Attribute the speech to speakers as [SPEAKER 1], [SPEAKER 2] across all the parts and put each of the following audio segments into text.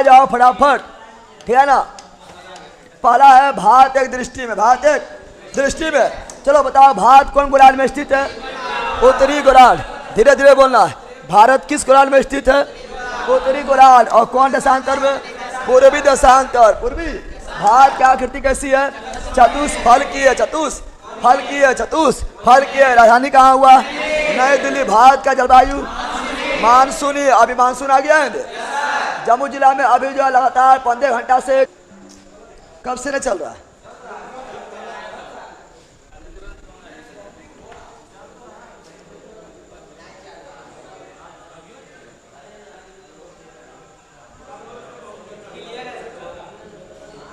[SPEAKER 1] आ जाओ फटाफट, ठीक है ना। पहला है भारत एक दृष्टि में, भारत एक दृष्टि में। चलो बताओ भारत कौन गोलार्ध में स्थित है? उत्तरी गोलार्ध। धीरे धीरे बोलना है। भारत किस गोलार्ध में स्थित है? उत्तरी गोलार्ध। और कौन देशांतर में? पूर्वी देशांतर। पूर्वी। भारत की आकृति कैसी है? चतुष्फल की है, चतुष्फल की है, चतुष्फल की है। राजधानी कहाँ हुआ? नई दिल्ली। भारत का जलवायु मानसूनी। अभी मानसून आ गया है जम्मू जिला में। अभी जो लगातार 15 घंटा से, कब से नहीं चल रहा है?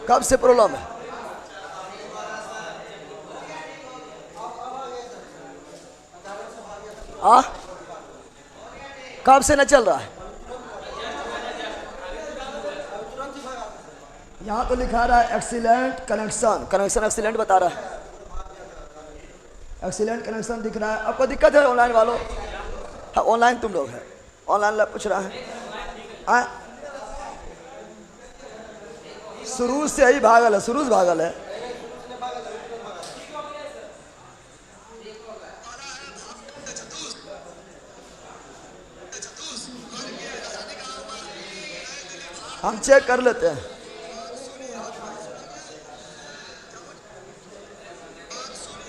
[SPEAKER 1] कब से प्रॉब्लम है? कब से न चल रहा है? यहाँ तो लिखा रहा है एक्सीलेंट कनेक्शन, कनेक्शन एक्सीलेंट बता रहा है, एक्सीलेंट कनेक्शन दिख रहा है। आपको दिक्कत है ऑनलाइन वालों? हाँ ऑनलाइन तुम लोग है, ऑनलाइन पूछ रहा है। शुरू से ही भागल है, शुरू से भागल है। हम चेक कर लेते हैं।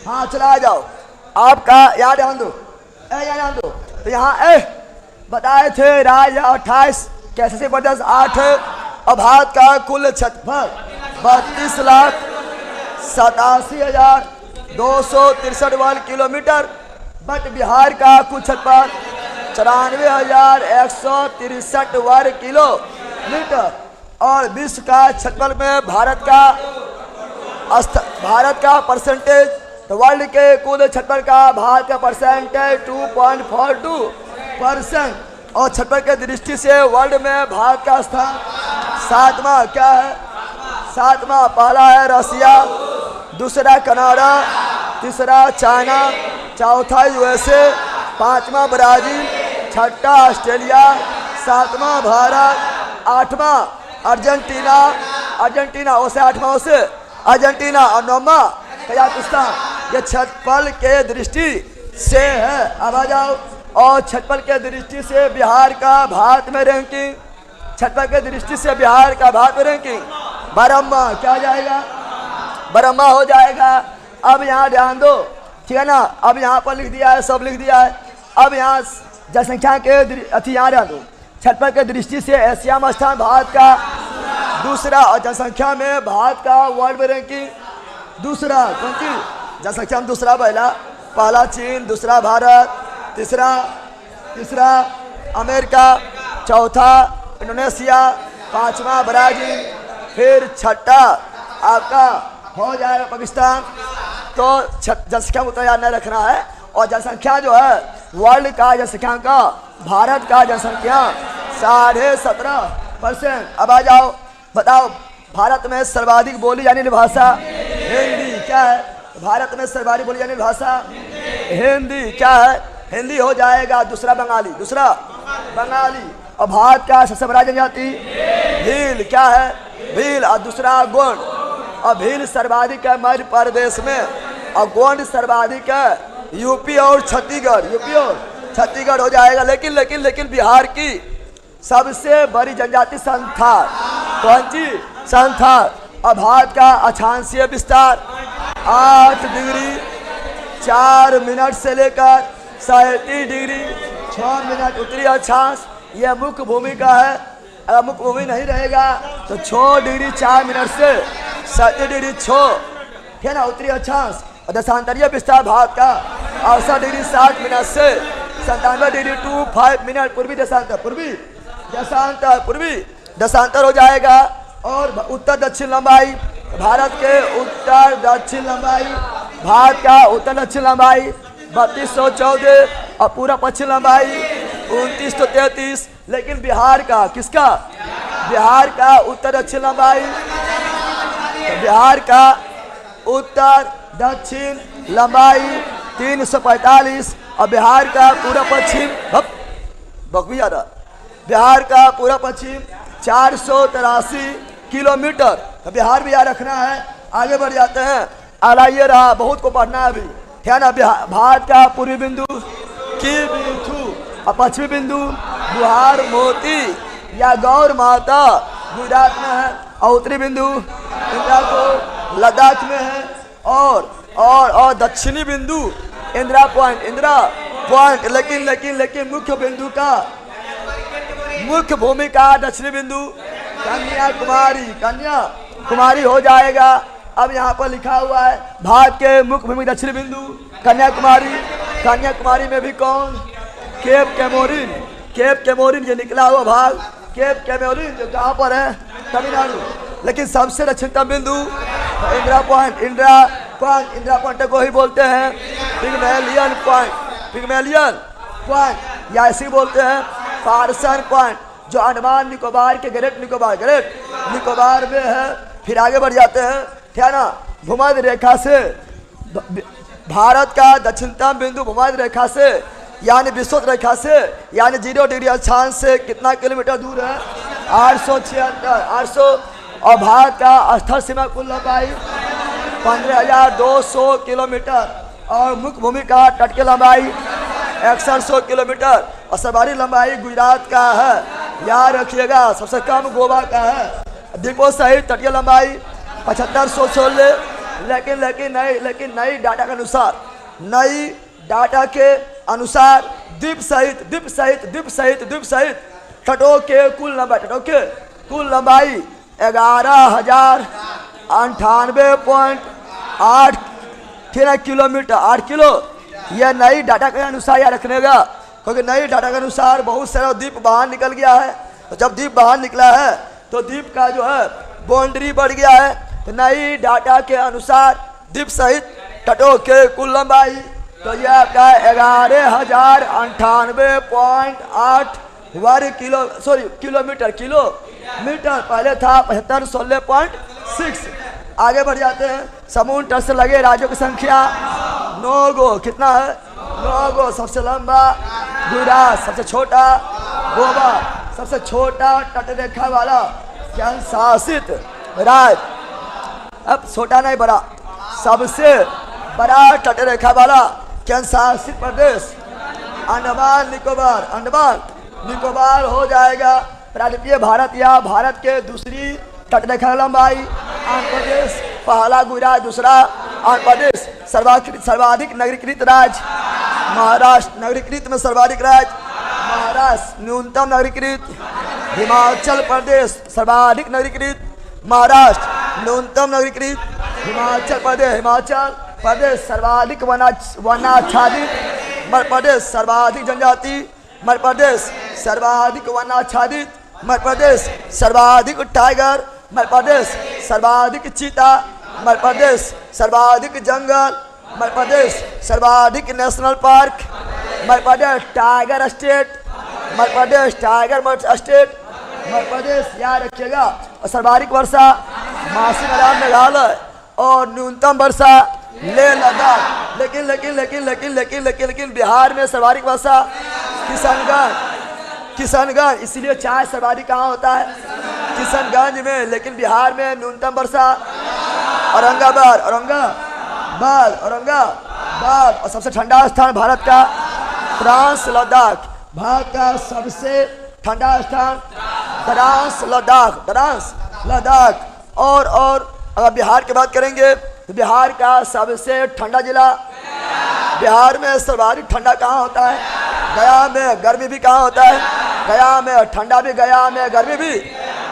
[SPEAKER 1] हाँ चला आ जाओ। आपका यहाँ ध्यान दो, यहाँ ध्यान दो। तो यहाँ बताए थे राज्य 28 कैसे से 8 है। और भारत का कुल क्षेत्रफल 32,87,263 वर्ग किलोमीटर। बट बिहार का कुल क्षेत्रफल 94,163 वर्ग किलोमीटर। और विश्व का क्षेत्रफल में भारत का परसेंटेज, तो वर्ल्ड के कुल क्षेत्रफल का भारत का परसेंटेज 2.42%। और क्षेत्रफल के दृष्टि से वर्ल्ड में भारत का स्थान 7वां। क्या है? 7वां। पहला है रसिया, दूसरा कनाडा, तीसरा चाइना, चौथा USA, 5वां ब्राजील, 6ठा ऑस्ट्रेलिया, 7वां भारत, 8वां अर्जेंटीना उसे 8वां उसे अर्जेंटीना, और 9वां कजाकिस्तान। ये क्षेत्रफल के दृष्टि से है। अब आ जाओ। और क्षेत्रफल के दृष्टि से बिहार का भारत में रैंकिंग, क्षेत्रफल के दृष्टि से बिहार का भारत में रैंकिंग 12वां। क्या हो जाएगा? 12वां हो जाएगा। अब यहाँ ध्यान दो, ठीक है ना। अब यहाँ पर लिख दिया है, सब लिख दिया है। अब यहाँ जनसंख्या के यहाँ ध्यान दो। क्षेत्रफल के दृष्टि से एशिया में स्थान भारत का दूसरा, और जनसंख्या में भारत का वर्ल्ड में रैंकिंग दूसरा। कौन सी? जनसंख्या में दूसरा। पहला चीन, दूसरा भारत, तीसरा अमेरिका, चौथा इंडोनेशिया, 5वां ब्राजील, फिर 6ठा आपका हो जाएगा पाकिस्तान। तो जनसंख्या को तो याद नहीं रखना है। और जनसंख्या जो है वर्ल्ड का जनसंख्या का, भारत का जनसंख्या 17.5%। अब आ जाओ, बताओ भारत में सर्वाधिक बोली जाने वाली भाषा हिंदी। क्या है? भारत में सर्वाधिक बोली जाने वाली भाषा हिंदी। क्या है? हिंदी हो जाएगा। दूसरा बंगाली, और भारत का सबसे बड़ा जनजाति भील। क्या है? भील। और दूसरा गोंड, और भील सर्वाधिक है मध्य प्रदेश में, और गोंड सर्वाधिक है यूपी और छत्तीसगढ़ हो जाएगा। लेकिन बिहार की सबसे बड़ी जनजाति संथाल। कौन सी? संथाल। और भारत का अक्षांशीय विस्तार 8 डिग्री 4 मिनट से लेकर 37 डिग्री 6 मिनट उत्तरी अक्षांश। यह मुख्य भूमि का है। अगर मुख्य भूमि नहीं रहेगा तो 6 डिग्री 4 मिनट से 37 डिग्री 6, ठीक है ना, उत्तरी अक्षांश। और देशांतरीय विस्तार भारत का 68 डिग्री 60 मिनट से 97 डिग्री 25 मिनट पूर्वी देशांतर हो जाएगा। और उत्तर दक्षिण लंबाई भारत के उत्तर दक्षिण लंबाई, भारत का उत्तर दक्षिण लंबाई 3214, और पूरा पश्चिम लंबाई 2933। लेकिन बिहार का, किसका? बिहार का उत्तर दक्षिण लंबाई, बिहार का उत्तर दक्षिण लंबाई 345, और बिहार का पूरा पश्चिम बिहार का पूरा पश्चिम 483 किलोमीटर। तो बिहार भी यहाँ रखना है, आगे बढ़ जाते हैं। आलाइए रहा, बहुत को पढ़ना है अभी, है ना। भारत का पूर्वी बिंदु की बिंदु और पश्चिमी बिंदु बुहार मोती या गौर माता गुजरात में है, और उत्तरी बिंदु इंदिरा को लद्दाख में है, और दक्षिणी बिंदु इंदिरा पॉइंट। लेकिन मुख्य बिंदु का मुख्य भूमि का दक्षिणी बिंदु कन्याकुमारी हो जाएगा। अब यहाँ पर लिखा हुआ है भारत के मुख्य भूमि दक्षिणी बिंदु कन्याकुमारी में भी कौन? केप कैमोरिन ये निकला हुआ भाग, केप कैमोरिन जो कहाँ पर है? तमिलनाडु। लेकिन सबसे दक्षिणतम बिंदु इंदिरा पॉइंट को ही बोलते हैं पिग्मेलियन पॉइंट या ऐसे बोलते हैं पार्सन पॉइंट, जो अंडमान निकोबार के ग्रेट निकोबार में है। फिर आगे बढ़ जाते हैं, क्या ना। भूमध्य रेखा से भारत का दक्षिणतम बिंदु भूमध्य रेखा से यानी विषुवत रेखा से यानी 0 डिग्री अक्षांश से कितना किलोमीटर दूर है? 800। और भारत का स्थल सीमा कुल लंबाई 15,200 किलोमीटर, और मुख्य भूमि का तट की लंबाई 6100 किलोमीटर, और सर्वाधिक लंबाई गुजरात का है, याद रखिएगा। सबसे कम गोवा का है। द्वीपों सहित तटीय लंबाई 7516। लेकिन नई डाटा के अनुसार द्वीप सहित तटों के कुल लंबाई 11,098.8 किलोमीटर 8 किलो। यह नई डाटा के अनुसार याद रखने का, क्योंकि नई डाटा के अनुसार बहुत सारा द्वीप बाहर निकल गया है। तो जब द्वीप बाहर निकला है तो द्वीप का जो है बाउंड्री बढ़ गया है। तो नई डाटा के अनुसार द्वीप सहित तटों के कुल लंबाई तो यह आपका 11,098.8 किलोमीटर। पहले था 7516.6। आगे बढ़ जाते हैं। समुद्र तट से लगे राज्यों की संख्या 9 गो। कितना है? 9 गो। सबसे लंबा गुजरात, सबसे छोटा गोवा, सबसे छोटा तट रेखा वाला केंद्र शासित राज्य, अब छोटा नहीं बड़ा, सबसे बड़ा तट रेखा वाला केंद्र शासित प्रदेश अंडमान निकोबार हो जाएगा। प्रायद्वीपीय भारत या भारत के दूसरी तट रेखा लंबाई आंध्र प्रदेश, पहला गुजरात, दूसरा आंध्र प्रदेश। सर्वाधिक नगरीकृत राज्य महाराष्ट्र, नगरीकृत में सर्वाधिक राज्य महाराष्ट्र, न्यूनतम नगरीकृत हिमाचल प्रदेश, सर्वाधिक नगरीकृत महाराष्ट्र, न्यूनतम नगरीकृत हिमाचल प्रदेश, सर्वाधिक वनाच्छादित मध्य प्रदेश, सर्वाधिक जनजाति मध्य प्रदेश, सर्वाधिक वनाच्छादित मध्य प्रदेश, सर्वाधिक टाइगर मध्य प्रदेश, सर्वाधिक चीता मध्य प्रदेश, सर्वाधिक जंगल मध्य प्रदेश, सर्वाधिक national park Madhya Pradesh, tiger state Madhya Pradesh, Madhya Pradesh, याद रखिएगा। और सर्वाधिक वर्षा मासिक आराम मेघालय, और न्यूनतम वर्षा लेह लद्दाख। लेकिन बिहार में सर्वाधिक वर्षा किशनगंज, इसीलिए चाय सर्वाधिक कहाँ होता है? किशनगंज में। लेकिन बिहार में न्यूनतम वर्षा औरंगाबाद, और सबसे ठंडा स्थान भारत का ट्रांस लद्दाख, भारत का सबसे ठंडा स्थान ट्रांस लद्दाख। और अगर बिहार की बात करेंगे तो बिहार का सबसे ठंडा जिला, बिहार में सर्वाधिक ठंडा कहाँ होता है? गया में। गर्मी भी कहाँ होता है? गया में। ठंडा भी गया में, गर्मी भी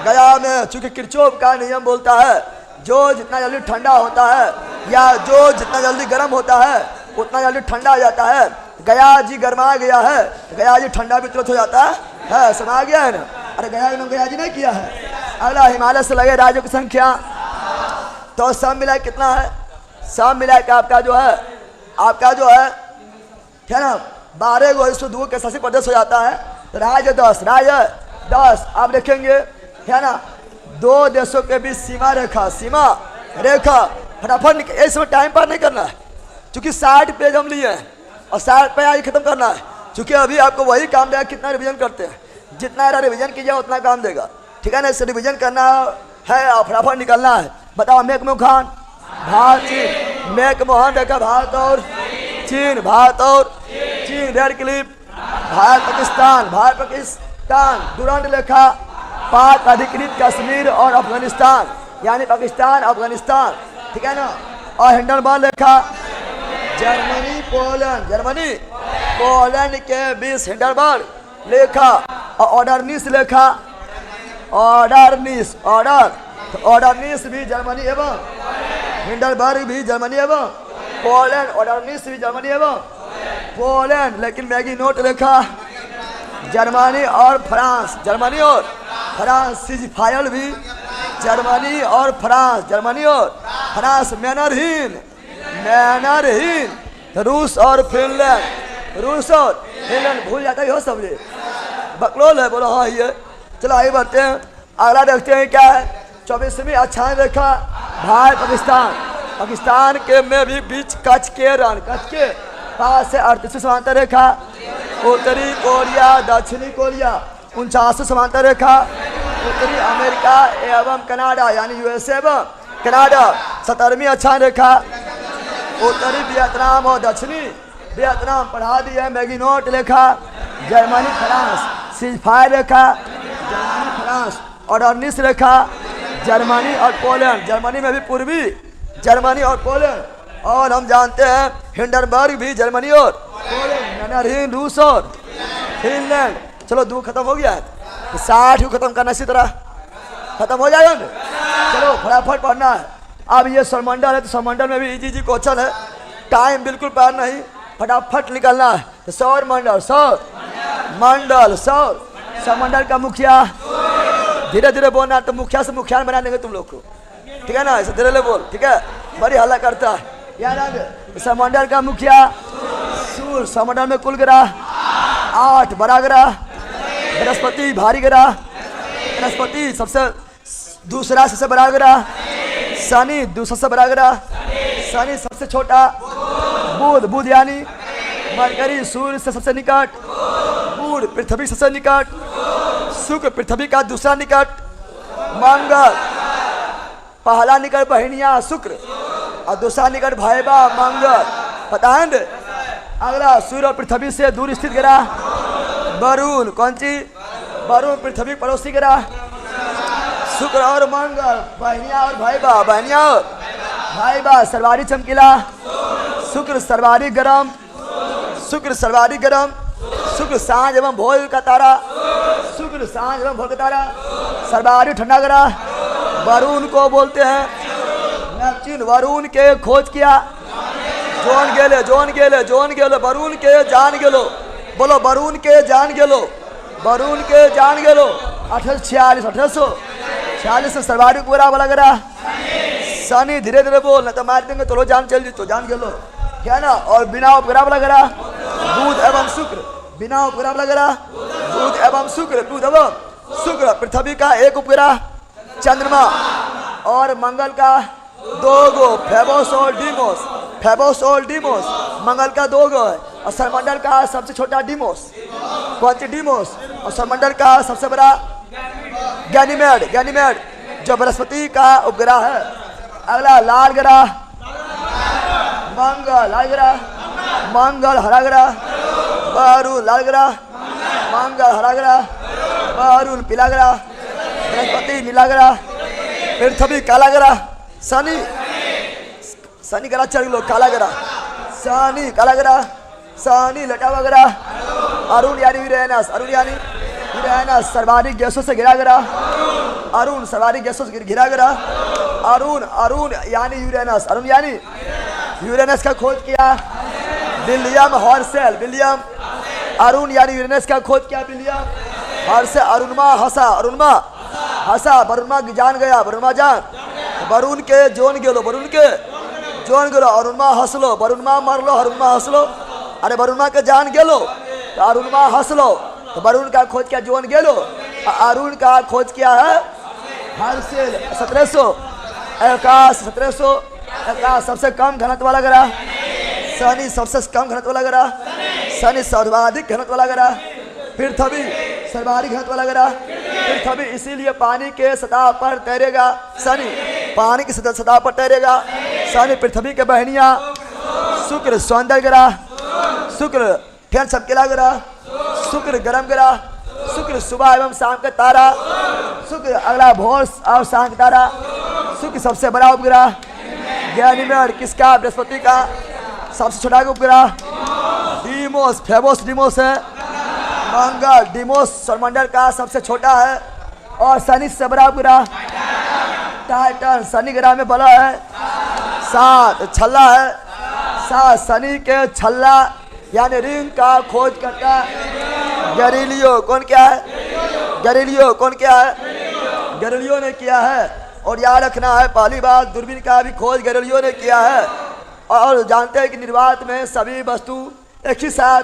[SPEAKER 1] गया में। चूंकि किरचॉफ का नियम बोलता है जो जितना जल्दी ठंडा होता है या जो जितना जल्दी गर्म होता है उतना जल्दी ठंडा हो जाता है। गया जी गर्मा गया है, गया जी ठंडा भी तुरंत हो जाता है। सुना गया है ना? अरे गया जी नहीं किया है। अगला हिमालय से लगे राज्यों की संख्या तो सब मिला कितना है? सब मिला के आपका जो है क्या ना 12 गो 102 के शासित प्रदेश हो जाता है। राज्य 10 आप देखेंगे है ना। 2 देशों के बीच सीमा रेखा फटाफट इसमें टाइम पार नहीं करना है, क्योंकि 60 पेज हम लिए हैं और 60 पेज आज खत्म करना है। क्योंकि अभी आपको वही काम देगा कितना रिवीजन करते हैं, जितना रिवीजन कीजिए उतना काम देगा। ठीक है ना, इससे डिवीजन करना है और फटाफट निकलना है। बताओ, मेक मोहन भारत चीन, मेक मोहन देखा भारत और चीन, भारत और चीन, रेड क्लिप भारत पाकिस्तान, भारत पाकिस्तान, दुरंत लेखा पाक अधिकृत कश्मीर और अफगानिस्तान, यानी पाकिस्तान अफगानिस्तान, ठीक है ना। और हिंडनबर्ग लेखा जर्मनी पोलैंड, जर्मनी पोलैंड के बीच हिंडनबर्ग लेखा। और ऑर्डरनीस लेखा, ऑर्डरनीस, ऑर्डरनीस भी जर्मनी एवं हिंडनबर्ग भी जर्मनी एवं पोलैंड, ऑर्डरनीस भी जर्मनी एवं पोलैंड। लेकिन मैगी नोट लेखा जर्मनी और फ्रांस, जर्मनी और फ्रांस। सीजफायर भी जर्मनी और फ्रांस, जर्मनी और फ्रांस। मैनरहीन, मैनरहीन रूस और फिनलैंड, रूस और फिनलैंड। भूल जाता है हो सब, ये बकलोल है, बोलो हाँ ये। चलो आगे बढ़ते हैं, अगला देखते हैं क्या है। 24वीं अच्छा देखा भारत पाकिस्तान, पाकिस्तान के में भी बीच कच्छ के रण, कच्छ के पास से 38 समांतर रेखा। उत्तरी कोरिया, दक्षिणी कोरिया 49 समांतर रेखा। उत्तरी अमेरिका एवं कनाडा यानी यूएसए एवं कनाडा 17वीं अच्छा रेखा। उत्तरी वियतनाम और दक्षिणी वियतनाम पढ़ा दिया मैगी नोट लेखा। जर्मनी फ्रांस सीजफायर रेखा, जर्मनी फ्रांस और 19 रेखा। जर्मनी और पोलैंड, जर्मनी में भी पूर्वी जर्मनी और पोलैंड। और हम जानते हैं हिंडनबर्ग भी जर्मनी और पोलैंड। मैनरहीन रूस और फिनलैंड। चलो 2 खत्म हो गया है, तो 60 को खत्म करना, इसी तरह खत्म हो जाएगा ना। चलो फटाफट पढ़ना है। अब ये सौरमंडल है, तो सौरमंडल में भी इजी क्वेश्चन है, टाइम बिल्कुल पार नहीं, फटाफट निकलना है। तो सौरमंडल, सौरमंडल, सौरमंडल का मुखिया, धीरे धीरे बोलना, तो मुखिया से मुखिया बना देंगे तुम लोग को, ठीक है ना। ऐसे धीरे बोल, ठीक है, बड़ी हल्ला करता है। याद सौरमंडल का मुखिया सूर्य। सौरमंडल में कुल ग्रह 8, बड़ा ग्रह बृहस्पति, भारी ग्रह बृहस्पति, सबसे दूसरा सबसे बड़ा ग्रह शनि, दूसरा सबसे बड़ा ग्रह शनि, सबसे छोटा बुध, बुध यानी मरकरी, सूर्य से सबसे निकट बुध, पृथ्वी सबसे निकट शुक्र, पृथ्वी का दूसरा निकट मंगल, पहला निकट बहिनिया शुक्र और दूसरा निकट भाईबा मंगल, पता है ना। अगला सूर्य और पृथ्वी से दूर स्थित ग्रह वरुण, कौन सी वरुण, पृथ्वी पड़ोसी ग्रह शुक्र और मंगल, बहनिया और भाईबा, बहनिया और भाईबा। सर्वाधिक चमकीला शुक्र, सर्वाधिक गर्म शुक्र, सर्वाधिक गर्म शुक्र, सांझ एवं भोर का तारा शुक्र, सांझ एवं भोर का तारा। सर्वाधिक ठंडा ग्रह वरुण को बोलते हैं नेपच्यून। वरुण के खोज किया जोन गेले, जोन गेले, जोन गेले, वरुण के जान गेलो, बोलो वरुण के जान गेलो, वरुण के जान गेलो। 1846 में सर्वाधिक बुरा वाला ग्रह शनि। धीरे धीरे बोल, ना तो मार देंगे, तो लो जान चल जी, तो जान गेलो, क्या है ना। और बिना उपग्रह वाला ग्रह बुध एवं शुक्र, बिना उपग्रह वाला ग्रह बुध एवं शुक्र, बुध एवं शुक्र। पृथ्वी का एक उपग्रह चंद्रमा और मंगल का 2 गो, फेबोस और डीमोस, फेबोस और डीमोस, मंगल का 2 गो है। और सौरमंडल का सबसे छोटा डीमोस, कौन सी डीमोस। और सौरमंडल का सबसे बड़ा गैनीमेड, गैनीमेड जो बृहस्पति का उपग्रह है। अगला लाल ग्रह मंगल, लाल ग्रह मंगल। हरा ग्रह वरुण, लाल ग्रह मंगल, हरा ग्रह वरुण। पीला ग्रह बृहस्पति, नीला ग्रह पृथ्वी। काला ग्रह शनि, शनि ग्रह चढ़ लो, काला ग्रह शनि, काला ग्रह शनि। लटा हुआ ग्रह अरुण यानी यूरेनस, अरुण यानी यूरेनस। सर्वाधिक गैसों से घिरा ग्रह अरुण, सर्वाधिक गैसों से घिरा ग्रह अरुण, अरुण यानी यूरेनस, अरुण यानी यूरेनस का खोज किया विलियम हर्शेल, विलियम। अरुण यानी यूरेनस का खोज किया विलियम हर्शेल। अरुणमा हंसा, अरुणमा हंसा, वरुणमा जान गया, वरुणमा जान। वरुण के जोन गेलो, वरुण के जोन गेलो, अरुणमा हंसलो, वरुणमा मरलो, अरुणमा हंसलो। अरे वरुणमा के जान गेलो, तो अरुणमा हंसलो, तो वरुण का खोज किया जोन गेलो। अरुण का खोज किया है हर्शेल। 1781, 1781 सबसे कम घनत्व वाला ग्रह शनि, सबसे कम घनत्व वाला ग्रह शनि। सर्वाधिक घनत्व वाला ग्रह पृथ्वी, सर्वाधिक घनत्व वाला ग्रह पृथ्वी इसीलिए पानी के सतह पर तैरेगा। शनि पानी की सतह पर तैरेगा। शनि पृथ्वी के बहनिया। शुक्र सौंदर्य ग्रह। शुक्र ठेन चमकीला ग्रह। शुक्र गर्म ग्रह। शुक्र सुबह एवं शाम का तारा। शुक्र अगला भोर और शाम का तारा। शुक्र सबसे बड़ा उपग्रह। गैनीमेड किसका? बृहस्पति का। सबसे छोटा उपग्रह डीमोस, फेबोस डीमोस है। मंगल डीमोस सौरमंडल का सबसे छोटा है। और शनि से बड़ा उपग्रह टाइटन शनि ग्रह में बड़ा है। 7 छल्ला है। 7 शनि के छल्ला यानी रिंग का खोज करता है गैलीलियो। कौन क्या है? गैलीलियो। कौन क्या है? गैलीलियो ने किया है। और याद रखना है पहली बार दूरबीन का भी खोज गैलीलियो ने किया है। और जानते हैं कि निर्वात में सभी वस्तु एक ही साथ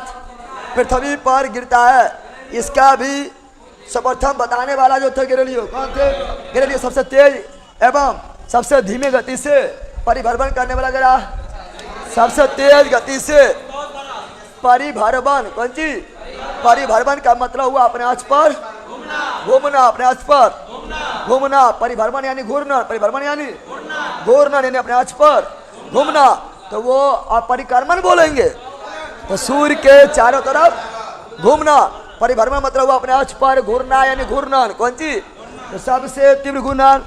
[SPEAKER 1] पृथ्वी पर गिरता है। इसका भी सर्वप्रथम बताने वाला जो थे गैलीलियो। कौन थे? गैलीलियो सबसे तेज एवं सबसे धीमे गति से परिभ्रमण करने वाला ग्रह। सबसे तेज गति से परिभ्रमण। कौन चीज? परिभ्रमण का मतलब हुआ अपने अक्ष पर घूमना। अपने अक्ष पर घूमना। परिभ्रमण यानी घूरना। परिभ्रमण यानी घूरना यानी अपने अक्ष पर घूमना। तो वो परिक्रमण बोलेंगे तो सूर्य के चारों तरफ घूमना। परिभ्रमण मतलब हुआ अपने अक्ष पर घूरना यानी घूर्णन। कौन चीज? तो सबसे तीव्र घूर्णन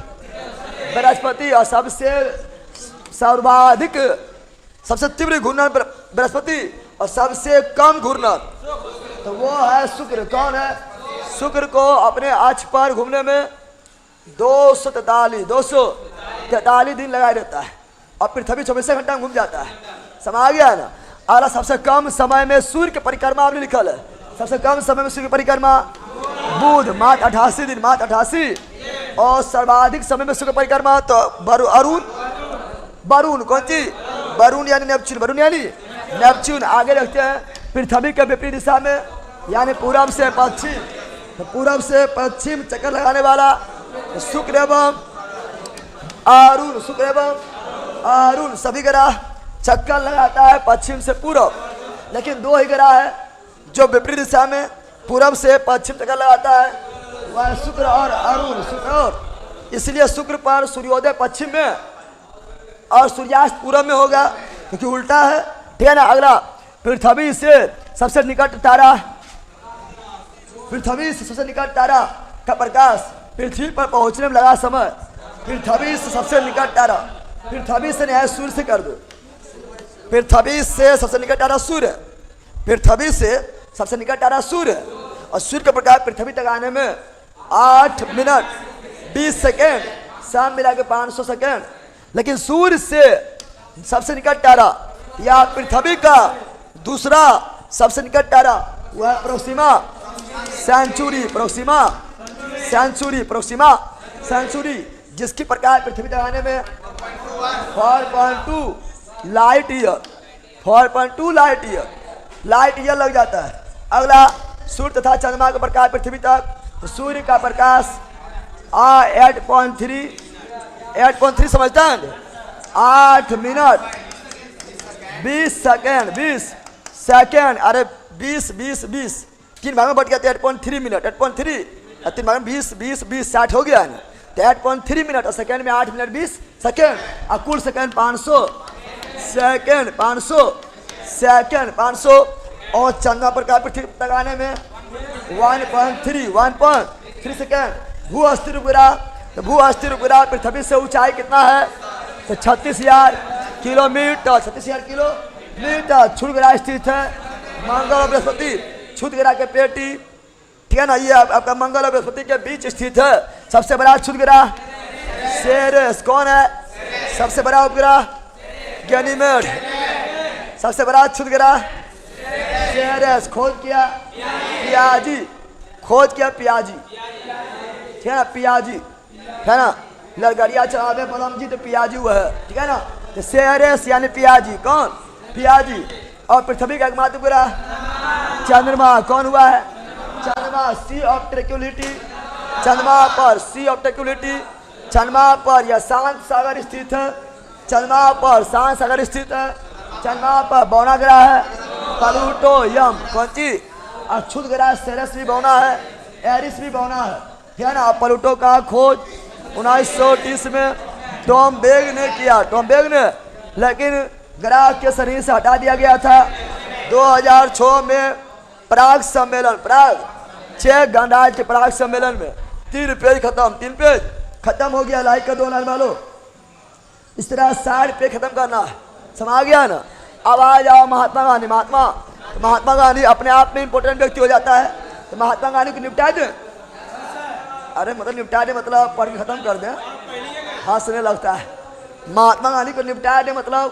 [SPEAKER 1] बृहस्पति। और सबसे सर्वाधिक सबसे तीव्र घूर्णन बृहस्पति। और सबसे कम घूर्णन तो वो है शुक्र। कौन है? शुक्र को अपने अक्ष पर घूमने में 243 दिन लगाए रहता है। और पृथ्वी 24 घंटा में घूम जाता है। समझ गया ना? अगला सबसे कम समय में सूर्य के परिक्रमा आपने लिखल है। सबसे कम समय में सूर्य की परिक्रमा बुध मात्र 88 दिन। मात्र 88। और सर्वाधिक समय में सूर्य की परिक्रमा तो अरुण वरुण। कौन चीज? वरुण यानी नेपच्यून। वरुण यानी नेपच्यून। आगे रखते हैं पृथ्वी के विपरीत दिशा में यानी पूरब से पश्चिम। तो पूरब से पश्चिम चक्कर लगाने वाला शुक्र एवं अरुण। शुक्र एवं अरुण सभी ग्रह चक्कर लगाता है पश्चिम से पूरब। लेकिन 2 ही ग्रह है जो विपरीत दिशा में पूरब से पश्चिम चक्कर लगाता है, वह शुक्र और अरुण। शुक्र और इसलिए शुक्र पर सूर्योदय पश्चिम में और सूर्यास्त पूरब में होगा क्योंकि उल्टा है। ठीक है ना? अगला पृथ्वी से सबसे निकट तारा। पृथ्वी से सबसे निकट तारा का प्रकाश पृथ्वी पर पहुंचने में लगा समय। पृथ्वी से सबसे निकट तारा। पृथ्वी से न्याय सूर्य से कर दो। पृथ्वी से सबसे निकट तारा सूर्य। पृथ्वी से सबसे निकट तारा सूर्य। और सूर्य का प्रकाश पृथ्वी तक आने में 8 मिनट 20 सेकेंड शाम मिला के 500 सेकेंड। लेकिन सूर्य से सबसे निकट तारा या पृथ्वी का दूसरा सबसे निकट तारा वह Proxima Centauri. Proxima Centauri. Proxima Centauri जिसकी प्रकाश पृथ्वी तक आने में 4.2 लाइट ईयर। 4.2 लाइट ईयर लग जाता है। अगला सूर्य तथा चंद्रमा का प्रकाश पृथ्वी तक। तो सूर्य का प्रकाश 8.3 समझता है? 8 मिनट 20 सेकेंड। 20 सेकेंड अरे 20 3 भाग में बढ़ गया तो 8.3 मिनट। 8.3 और 3 भाग में 20 60 हो गया है। तो 8.3 मिनट और सेकेंड में 8 मिनट 20 सेकेंड। और कुल सेकेंड 500 सेकेंड। 500 सेकेंड 500। और चंद्रमा पर का पृथ्वी तक आने में 1.3 सेकेंड। भू अस्थिर उपग्रह। तो भू अस्थिर उपग्रह पृथ्वी से ऊंचाई कितना है? तो 36,000 किलोमीटर। 36,000 किलोमीटर। क्षुद्र ग्रह स्थित है मंगल और बृहस्पति। क्षुद्र ग्रह के पेटी। ठीक है ना? ये आपका मंगल और बृहस्पति के बीच स्थित है। सबसे बड़ा क्षुद्र ग्रह सेरेस। कौन है? सबसे बड़ा उपग्रह गैनीमेड। सबसे बड़ा क्षुद्र ग्रह सेरेस। खोज किया पियाजी। खोज किया पियाजी। ठीक है ना? पियाजी है ना? लड़गड़िया चलावे बलम जी तो पियाजी हुआ है। ठीक है ना? तो सेरेस यानी पियाजी। कौन? पियाजी। और पृथ्वी का एकमात्र उपग्रह चंद्रमा। कौन हुआ है? चंद्रमा। सी ऑफ ट्रैंक्विलिटी। चंद्रमा पर सी ऑफ ट्रैंक्विलिटी। चंद्रमा पर यह शांत सागर स्थित है। चंद्रमा पर शांत सागर स्थित है। चंद्रमा पर बौना ग्रह है प्लूटो यम। कौन सी? और क्षुद्र ग्रह सेरेस भी बौना है। एरिस भी बौना है। ठीक है ना। प्लूटो का खोज 1930 में टॉमबेग ने किया, टॉमबेग ने, लेकिन ग्रह के शरीर से हटा दिया गया था। 2006 में प्राग सम्मेलन, प्राग चेक गणराज्य के प्राग सम्मेलन में 3 पेज खत्म, 3 पेज खत्म हो गया। लाइक कर दो लाइन वालों। इस तरह 60 पेज खत्म करना है, समा गया ना। अब आ जाओ महात्मा गांधी। महात्मा गांधी अपने आप में इंपॉर्टेंट व्यक्ति हो जाता है, तो महात्मा गांधी को निपटा दें। अरे मतलब निपटा दे मतलब पढ़ के खत्म कर दें, हंसने लगता है। महात्मा गांधी को निपटा दे मतलब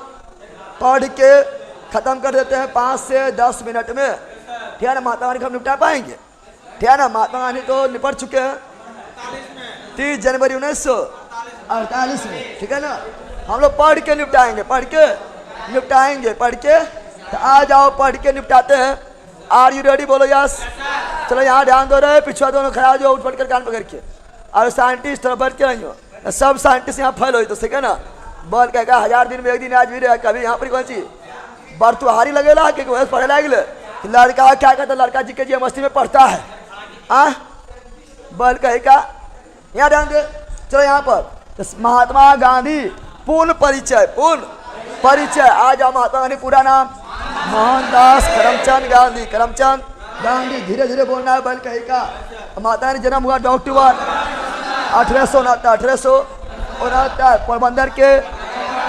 [SPEAKER 1] पढ़ के खत्म कर देते हैं 5 से 10 मिनट में, ठीक है ना। महात्मा गांधी को हम निपटा पाएंगे, ठीक है ना। महात्मा गांधी तो निपट चुके हैं 30 जनवरी 1948 में, ठीक है ना। हम लोग पढ़ के निपटाएंगे, पढ़ के निपटाएंगे, पढ़ के। तो आ जाओ पढ़ के निपटाते हैं। Are you ready? बोलो यस। चलो यहाँ ध्यान दो रहे, पिछुआ दोनों खड़ा जो उठ पड़ कर कान पकड़ के, और साइंटिस्ट बैठ के नहीं हो, सब साइंटिस्ट यहाँ फैल हो तो ठीक है ना। बोल कहेगा 1000 दिन में एक दिन आज भी रहे, कभी यहाँ पर कौन सी बरतुहारी लगेला कि पढ़े लगे। लड़का क्या कहता, लड़का जी के जी मस्ती में पढ़ता है, बोल कहेगा। यहाँ ध्यान दे। चलो यहाँ पर महात्मा गांधी पूर्ण परिचय, पूर्ण परिचय। आ जाओ महात्मा गांधी पूरा नाम मोहनदास करमचंद गांधी, करमचंद गांधी। धीरे धीरे बोलना है, बल कहेगा। महात्मा गांधी जन्म हुआ 2 अक्टूबर 1869 पोरबंदर के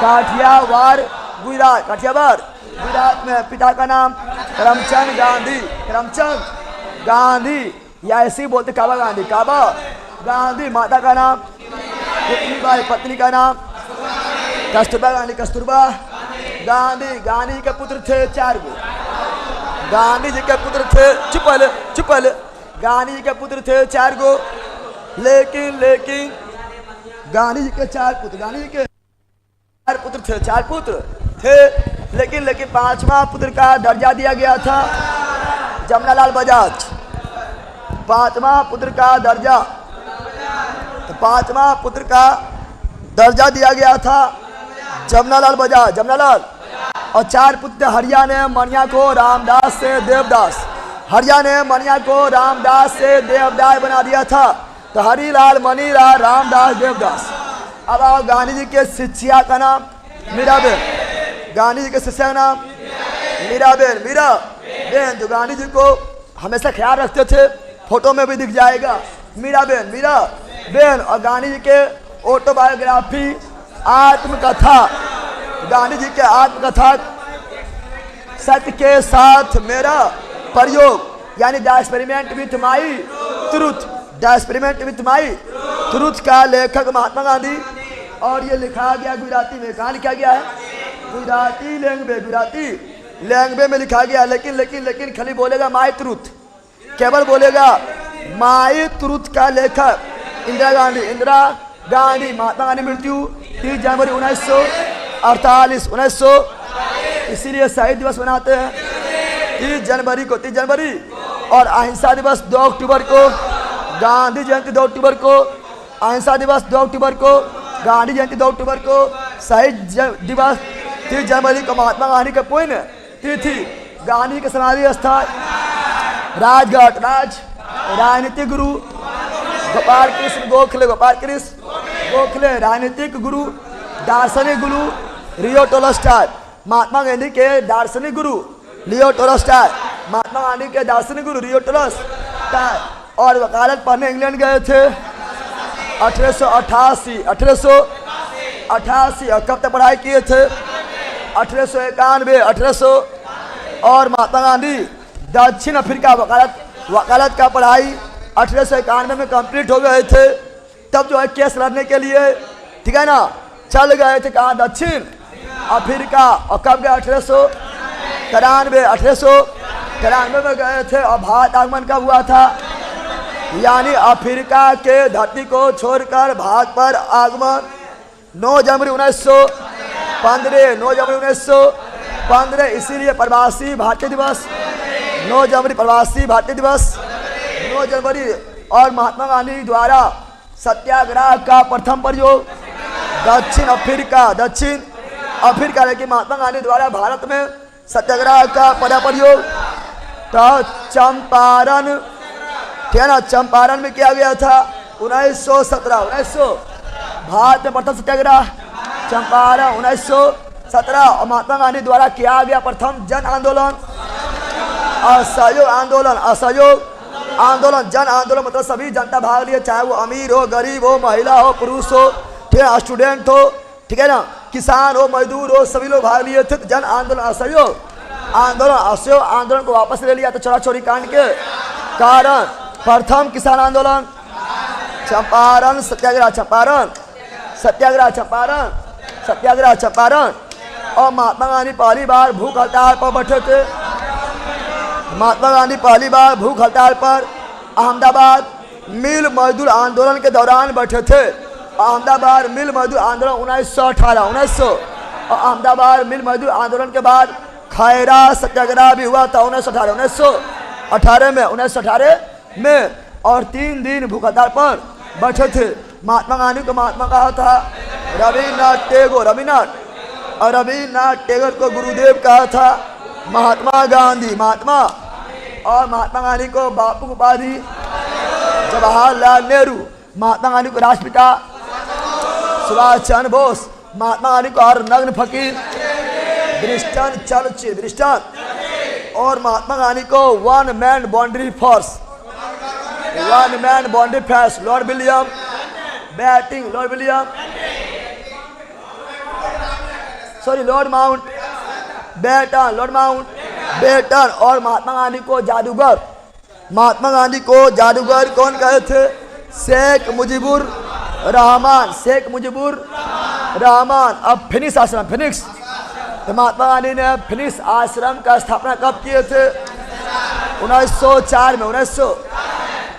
[SPEAKER 1] काठियावाड़ गुजरात, काठियावाड़ गुजरात में। पिता का नाम करमचंद गांधी, करमचंद गांधी या ऐसे ही बोलते काबा गांधी, काबा गांधी। माता का नाम पुतलीबाई, पत्नी का नाम कस्तूरबा गांधी, कस्तूरबा गांधी। गांधी के पुत्र थे 4 गो, गांधी जी के पुत्र थे, चुपल चुपल, गांधी जी के पुत्र थे 4 गो, लेकिन गांधी जी के 4 पुत्र, गांधी जी के 4 पुत्र थे, 4 पुत्र थे, लेकिन 5वां पुत्र का दर्जा दिया गया था जमनालाल बजाज। 5वां पुत्र का दर्जा, तो 5वां पुत्र का दर्जा दिया गया था जमनालाल बजाज, जमनालाल। और 4 पुत्र हरियाणा मनिया को रामदास से देवदास, हरियाणा मनिया को रामदास से देवदास बना दिया था। तो हरिलाल, मनीलाल, रामदास, देवदास। अब आओ गांधी जी के शिष्या का नाम मीराबेन, गांधी जी के शिष्या का नाम मीराबेन, मीराबेन जो गांधी जी को हमेशा ख्याल रखते थे, फोटो में भी दिख जाएगा मीराबेन, मीराबेन। और गांधी जी के ऑटोबायोग्राफी आत्मकथा, गांधी जी के आत्मकथा सत्य के साथ मेरा प्रयोग, यानी the experiment with my truth, the experiment with my truth का लेखक महात्मा गांधी। और ये लिखा गया गुजराती में, कहाँ लिखा गया है? गुजराती लैंग्वेज, गुजराती लैंग्वेज में लिखा गया। लेकिन खाली बोलेगा माई ट्रूथ, केवल बोलेगा माई ट्रूथ का लेखक इंदिरा गांधी, इंदिरा गांधी। महात्मा गांधी मृत्यु 30 जनवरी 1948, इसीलिए शहीद दिवस मनाते हैं 30 जनवरी को, 30 जनवरी। और अहिंसा दिवस 2 अक्टूबर को, गांधी जयंती 2 अक्टूबर को, अहिंसा दिवस 2 अक्टूबर को, गांधी जयंती 2 अक्टूबर को, शहीद दिवस 30 जनवरी को। महात्मा गांधी का पुण्य तिथि, गांधी के समाधि स्थल राजघाट, राजनीतिक गुरु गोपाल कृष्ण गोखले, गोपाल कृष्ण गोखले, राजनीतिक गुरु, दार्शनिक गुरु लियो टोल्स्टॉय। महात्मा गांधी के दार्शनिक गुरु लियो टोल्स्टॉय, महात्मा गांधी के दार्शनिक गुरु लियो टोल्स्टॉय। और वकालत पढ़ने इंग्लैंड गए थे 1888। और कब तक पढ़ाई किए थे? 1891, 1800। और महात्मा गांधी दक्षिण अफ्रीका वकालत का पढ़ाई 1891 में कंप्लीट हो गए थे। तब जो है केस लड़ने के लिए, ठीक है ना, चल गए थे कहाँ? दक्षिण अफ्रीका। और कब गए? 1893 में गए थे। और भारत आगमन कब हुआ था? यानी अफ्रीका के धरती को छोड़कर भारत पर आगमन 9 जनवरी 1915, 9 जनवरी 1915। इसीलिए प्रवासी भारतीय दिवस 9 जनवरी, प्रवासी भारतीय दिवस 9 जनवरी। और महात्मा गांधी द्वारा सत्याग्रह का प्रथम प्रयोग दक्षिण अफ्रीका, लेकिन महात्मा गांधी द्वारा भारत में सत्याग्रह का प्रयोग तो चंपारण, ठीक है ना, चंपारण में किया गया था। 1917 1900 भारत में प्रथम सत्याग्रह चंपारण 1917 और महात्मा गांधी द्वारा किया गया प्रथम जन आंदोलन असहयोग आंदोलन। असहयोग आंदोलन जन आंदोलन मतलब सभी जनता भाग लिए, चाहे वो अमीर हो, गरीब हो, महिला हो, पुरुष हो, ठीक है, स्टूडेंट हो, ठीक है ना, किसान हो, मजदूर हो, सभी लोग भाग लिए थे। जन आंदोलन असहयोग आंदोलन। असहयोग आंदोलन को वापस ले लिया तो चोरा चोरी कांड के कारण। प्रथम किसान आंदोलन चंपारण सत्याग्रह चंपारण सत्याग्रह चंपारण सत्याग्रह चंपारण। और महात्मा गांधी पहली बार भूख हड़ताल पर बैठे थे। महात्मा गांधी पहली बार भूख हड़ताल पर अहमदाबाद मिल मजदूर आंदोलन के दौरान बैठे थे। अहमदाबाद मिल मजदूर आंदोलन 1918 और अहमदाबाद मिल मजदूर आंदोलन के बाद खैरा सत्याग्रह भी हुआ था 1918 में और 3 दिन भूख हड़ताल पर बैठे थे। महात्मा गांधी को महात्मा कहा था रविन्द्रनाथ टैगोर, रविन्द्रनाथ टैगोर को गुरुदेव कहा था महात्मा गांधी महात्मा। और महात्मा गांधी को बापू उपाधि जवाहरलाल नेहरू, महात्मा गांधी को राष्ट्रपिता सुभाष चंद्र बोस, महात्मा गांधी को हर नग्न फकीर ब्रिस्टन चर्चिल ब्रिस्टन। और महात्मा गांधी को one man boundary force Lord William Bentinck Lord Mount batten Mahatma Gandhi को जादूगर कौन कहे थे? शेख मुजीबुर रहमान। अब फिनिक्स आश्रम तो महात्मा गांधी ने फिनिक्स आश्रम का स्थापना कब किए थे? 1904 में 1900।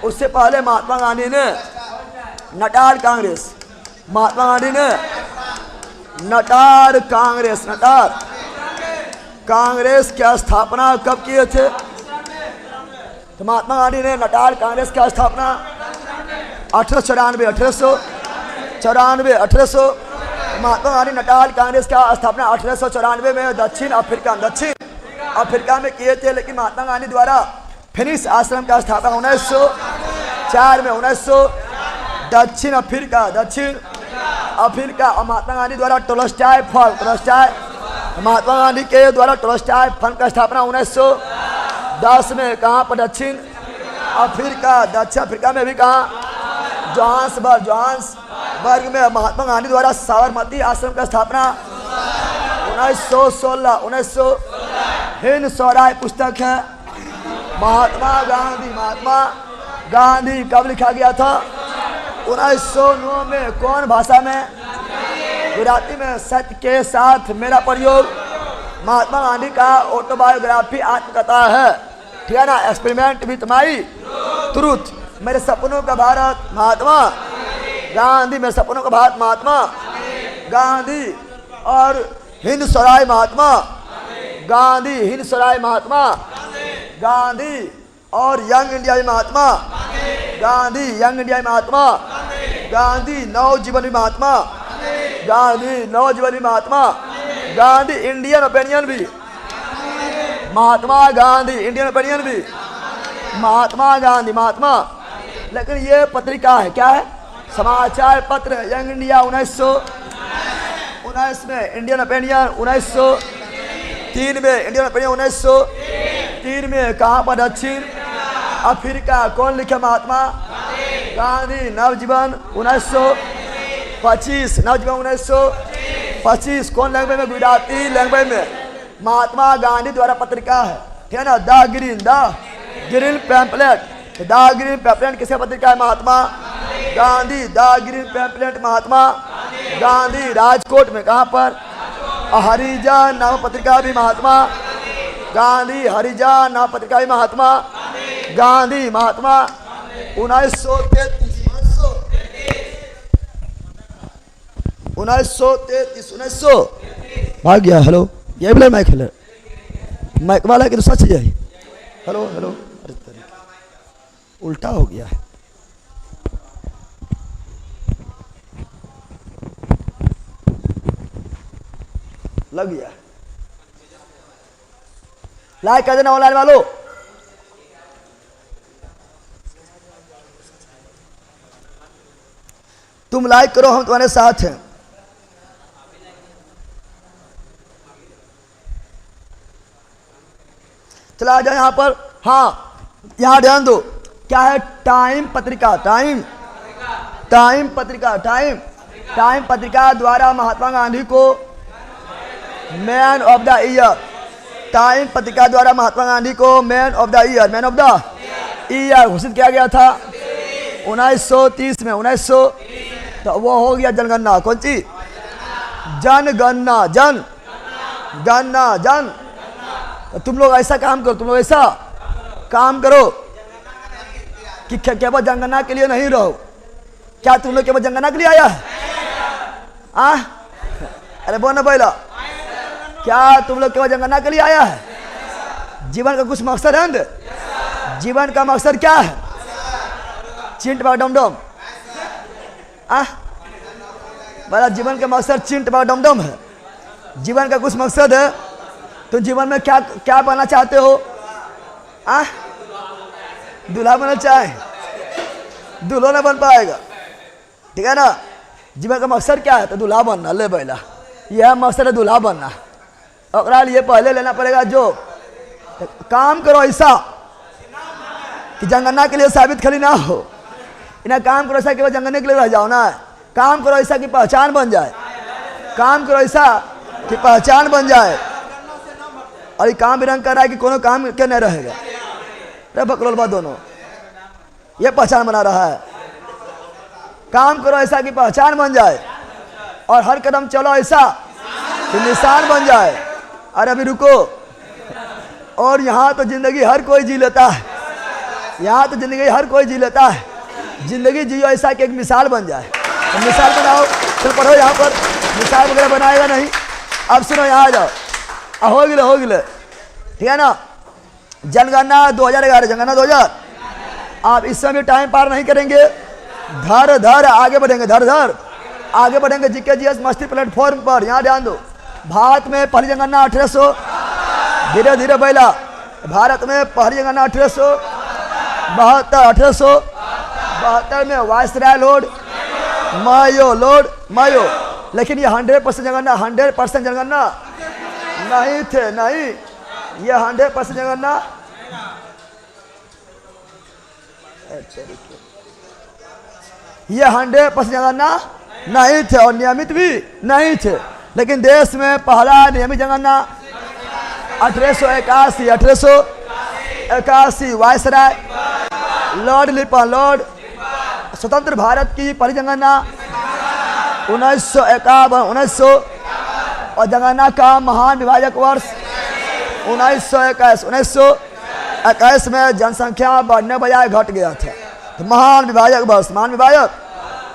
[SPEAKER 1] उससे पहले महात्मा गांधी ने नटाल कांग्रेस की स्थापना कब किए थे? तो महात्मा गांधी ने नटाल कांग्रेस की स्थापना 1894 महात्मा गांधी नटाल कांग्रेस का स्थापना 1894 में दक्षिण अफ्रीका में किए थे। लेकिन महात्मा गांधी द्वारा फिनिक्स आश्रम का स्थापना 1904 में 1900 दक्षिण अफ्रीका। और महात्मा गांधी द्वारा महात्मा गांधी के द्वारा टोलस्टॉय फंड का स्थापना 1910 में कहाँ पर? दक्षिण अफ्रीका में भी कहाँ? जोहान्सबर्ग में। महात्मा गांधी द्वारा साबरमती आश्रम का स्थापना 1916 हिंद स्वराज पुस्तक है। महात्मा गांधी कब लिखा गया था? 1909 में। कौन भाषा में? गुजराती में। सत्य के साथ मेरा प्रयोग महात्मा गांधी का ऑटोबायोग्राफी आत्मकथा है, ठीक है ना। एक्सपेरिमेंट विथ माई ट्रूथ, मेरे सपनों का भारत महात्मा गांधी, मेरे सपनों का भारत महात्मा गांधी। और हिंद स्वराज महात्मा गांधी। और यंग इंडिया महात्मा गांधी। नवजीवन महात्मा गांधी। इंडियन ओपिनियन भी महात्मा महात्मा। लेकिन ये पत्रिका है, क्या है? समाचार पत्र। यंग इंडिया 1919 में, इंडियन ओपिनियन 1903 में, इंडियन ओपिनियन 1903 में। कहाँ पर? दक्षिण अफ्रीका। कौन लिखे? महात्मा गांधी। नवजीवन 1925 कौन लैंग्वेज में? गुजराती लैंग्वेज में। महात्मा गांधी द्वारा पत्रिका है, ठीक है ना। द ग्रीन पैम्पलेट किसका पत्रिका है? Mahatma Gandhi. The green pamphlet Mahatma Gandhi. Rajkot में कहाँ पर? हरिजन नाम पत्रिका भी महात्मा गांधी। हरिजन नाम पत्रिका भी महात्मा गांधी। महात्मा 1933 भाग गया। हेलो, ये बोला माइक है, माइक वाला की दूसरा चीज है। हेलो, अरे उल्टा हो गया है। लग गया। लाइक कर देना ऑनलाइन वालों। तुम लाइक करो, हम तुम्हारे साथ हैं। चला जाए यहाँ पर। हाँ, यहाँ ध्यान दो, क्या है? टाइम पत्रिका। टाइम पत्रिका द्वारा महात्मा गांधी को man of the year, time पत्रिका द्वारा महात्मा गांधी को मैन ऑफ द ईयर घोषित किया गया था 1930 में। 1900 तो वो हो गया जनगणना। कौन सी? जनगणना। जन। तो तुम लोग ऐसा काम करो, कि केवल जनगणना के लिए नहीं रहो। क्या तुम लोग केवल जनगणना के लिए आया है? अरे बोल ना पहला, क्या तुम लोग केवल जनगणना के लिए आया है? जीवन का कुछ मकसद है? जीवन का मकसद क्या है? चिंट बाग डम बड़ा जीवन का मकसद चिंट बाग डम है। जीवन का कुछ मकसद है। तो जीवन में क्या बनना चाहते हो? दूल्हा बनना चाहे, दूल्हा ना बन पाएगा, ठीक है ना। जीवन का मकसद क्या है? तो दूल्हा बनना। ले बैला, यह मकसद है, दूल्हा बनना। और ये पहले लेना पड़ेगा जो काम करो ऐसा कि जनगणना के लिए साबित खाली ना हो। इन्हें काम करो ऐसा कि वह जनगणना के लिए रह जाओ ना। काम करो ऐसा कि पहचान बन जाए। और ये काम भी रंग कर रहा है कि कोनो काम के नहीं रहेगा। अरे बकलोल दोनों, ये पहचान बना रहा है। काम करो ऐसा कि पहचान बन जाए, और हर कदम चलो ऐसा कि निशान बन जाए। अरे अभी रुको, और यहाँ तो जिंदगी हर कोई जी लेता है। जिंदगी जियो ऐसा कि एक मिसाल बन जाए। तो मिसाल बनाओ। चल पढ़ो यहाँ पर, मिसाल वगैरह बनाएगा नहीं। अब सुनो, यहाँ आ जाओ। हो गिले, ठीक है ना। जनगणना 2011, जनगणना 2000। आप इस समय टाइम पार नहीं करेंगे। धर आगे बढ़ेंगे जीके जीएस मस्ती प्लेटफॉर्म पर। यहाँ ध्यान दो, भारत में पहली जनगणना 1800, धीरे धीरे बैला। भारत में पहली जनगणना 1872 में वायसराय लोड मायो। लेकिन ये 100% जनगणना नहीं थे। ये 100% जनगणना नहीं थे, और नियमित भी नहीं थे। लेकिन देश में पहला नियमित जनगणना 1881 वायसराय लॉर्ड लिपन स्वतंत्र भारत की पहली जनगणना 1951 और जनगणना का महान विभाजक वर्ष 1921 में जनसंख्या बढ़ने बजाय घट गया था। तो महान विभाजक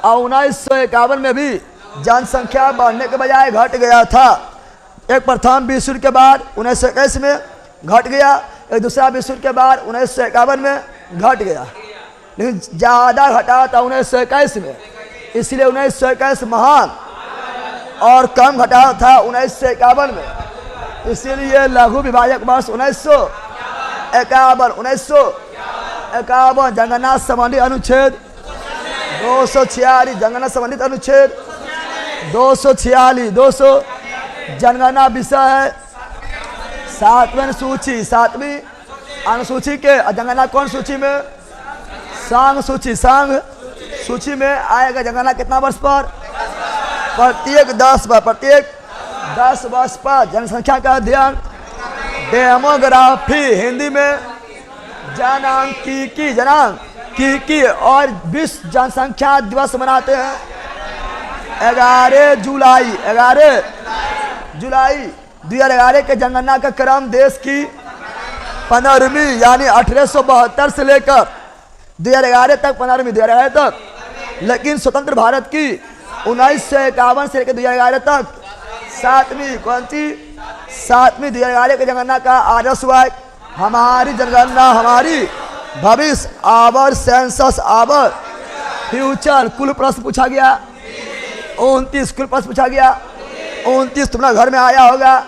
[SPEAKER 1] और 1951 में भी जनसंख्या बढ़ने के बजाय घट गया था। एक प्रथम विश्व युद्ध के बाद 1921 में घट गया, एक दूसरा विश्व युद्ध के बाद 1951 में घट गया। लेकिन ज़्यादा घटा था 1921 में, इसलिए 1921 महान, और कम घटा था 1951 में, इसीलिए लघु विभाजक वर्ष 1951 जनगणना संबंधी अनुच्छेद 246, जनगणना संबंधित अनुच्छेद 246 जनगणना विषय है 7वीं अनुसूची के। जनगणना कौन सूची में? संघ सूची में आएगा। जनगणना कितना वर्ष पर? प्रत्येक 10 वर्ष पर जनसंख्या का अध्ययन, डेमोग्राफी, हिंदी में जनांकीकी, और विश्व जनसंख्या दिवस मनाते हैं 11 जुलाई 2011 के जनगणना का क्रम देश की 15वीं यानी 1872 से लेकर 2011 तक, 15वीं 2011 तक। लेकिन स्वतंत्र भारत की 1951 से लेकर 2011 तक 7वीं 2011 के जनगणना का आदर्श वाक्य हमारी जनगणना हमारी भविष्य, आवर सेंसस आवर फ्यूचर। कुल प्रश्न पूछा गया 29 कुल प्रश्न पूछा गया 29 तुम्हारा घर में आया होगा,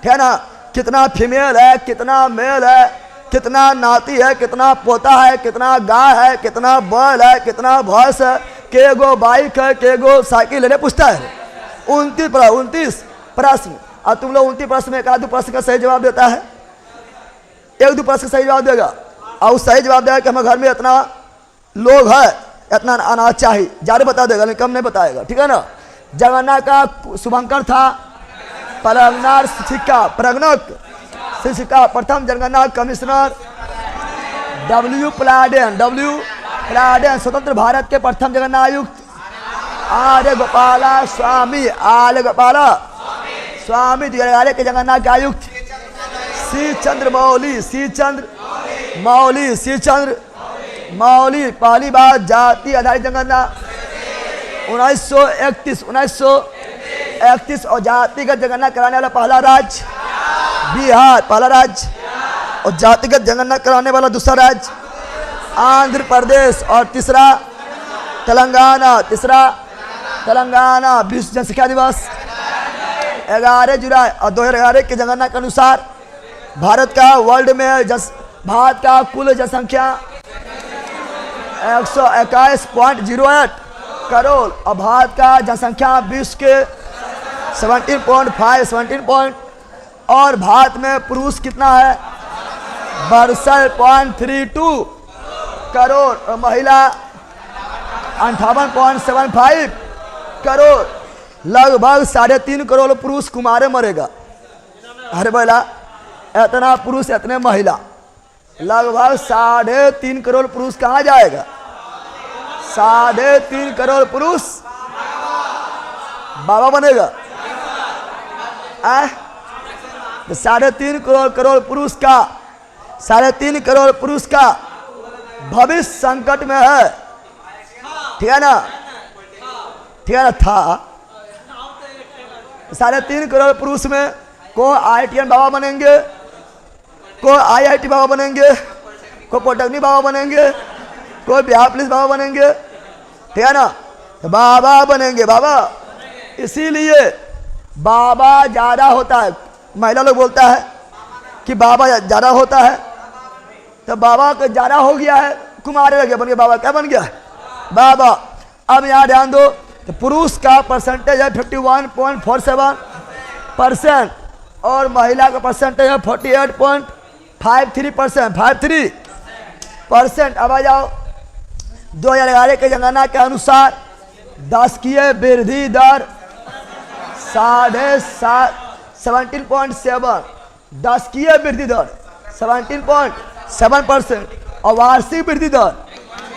[SPEAKER 1] है ना। कितना फीमेल है, कितना मेल है, कितना नाती है, कितना पोता है, कितना गाय है, कितना बैल है, कितना भैंस है, के गो बाइक है, के गो साइकिल है, पूछता है। 29 प्रश्न, और तुम लोग 29 प्रश्न में एक आध प्रश्न का सही जवाब देता है, एक दो प्रश्न का सही जवाब देगा, और सही जवाब देगा कि हमारे घर में इतना लोग है, इतना अनाज चाहिए, ज़्यादा बता देगा लेकिन कम नहीं बताएगा, ठीक है ना। जनगणना का शुभंकर था प्रगनार शिक्षिका, प्रथम जनगणना कमिश्नर W प्लाडेन, स्वतंत्र भारत के प्रथम जनगणना आयुक्त आर्यगोपाला स्वामी, 2011 के जनगणना के आयुक्त सी चंद्र मौली, पहली बार जाति आधारित जनगणना 1931 और जातिगत जनगणना कराने वाला पहला राज्य बिहार, पहला राज्य, और जातिगत जनगणना कराने वाला दूसरा राज्य आंध्र प्रदेश, और तीसरा तेलंगाना। विश्व जनसंख्या दिवस 11 जुलाई और 2011 की जनगणना के अनुसार भारत का वर्ल्ड में भारत का कुल जनसंख्या 121.08 करोड़, और भारत का जनसंख्या विश्व के 17.5 और भारत में पुरुष कितना है 62.32 करोड़, और महिला 58.75 करोड़। लगभग 3.5 करोड़ पुरुष कुमारे मरेगा। अरे बोला इतना पुरुष इतने महिला, लगभग 3.5 करोड़ पुरुष कहाँ जाएगा? 3.5 करोड़ पुरुष बाबा बनेगा। 3.5 करोड़ पुरुष का 3.5 करोड़ पुरुष का भविष्य संकट में है, ठीक है ना, था 3.5 करोड़ पुरुष में को IITian बाबा बनेंगे, को IIT बाबा बनेंगे, को पॉलिटेक्निक बाबा बनेंगे, को बिहार पुलिस बाबा बनेंगे, ठीक है ना, बाबा बनेंगे बाबा। इसीलिए बाबा ज़्यादा होता है, महिला लोग बोलता है कि बाबा ज़्यादा होता है, तो बाबा का ज़्यादा हो गया है, कुमारे लगे बन गया बाबा, क्या बन गया बाबा। अब यहाँ ध्यान दो, तो पुरुष का परसेंटेज है 51.47% और महिला का परसेंटेज है 48.53%। अब आ जाओ 2011 के जनगणना के अनुसार दशकीय वृद्धि दर 17.7, दशकीय वृद्धि दर 17.7% और वार्षिक वृद्धि दर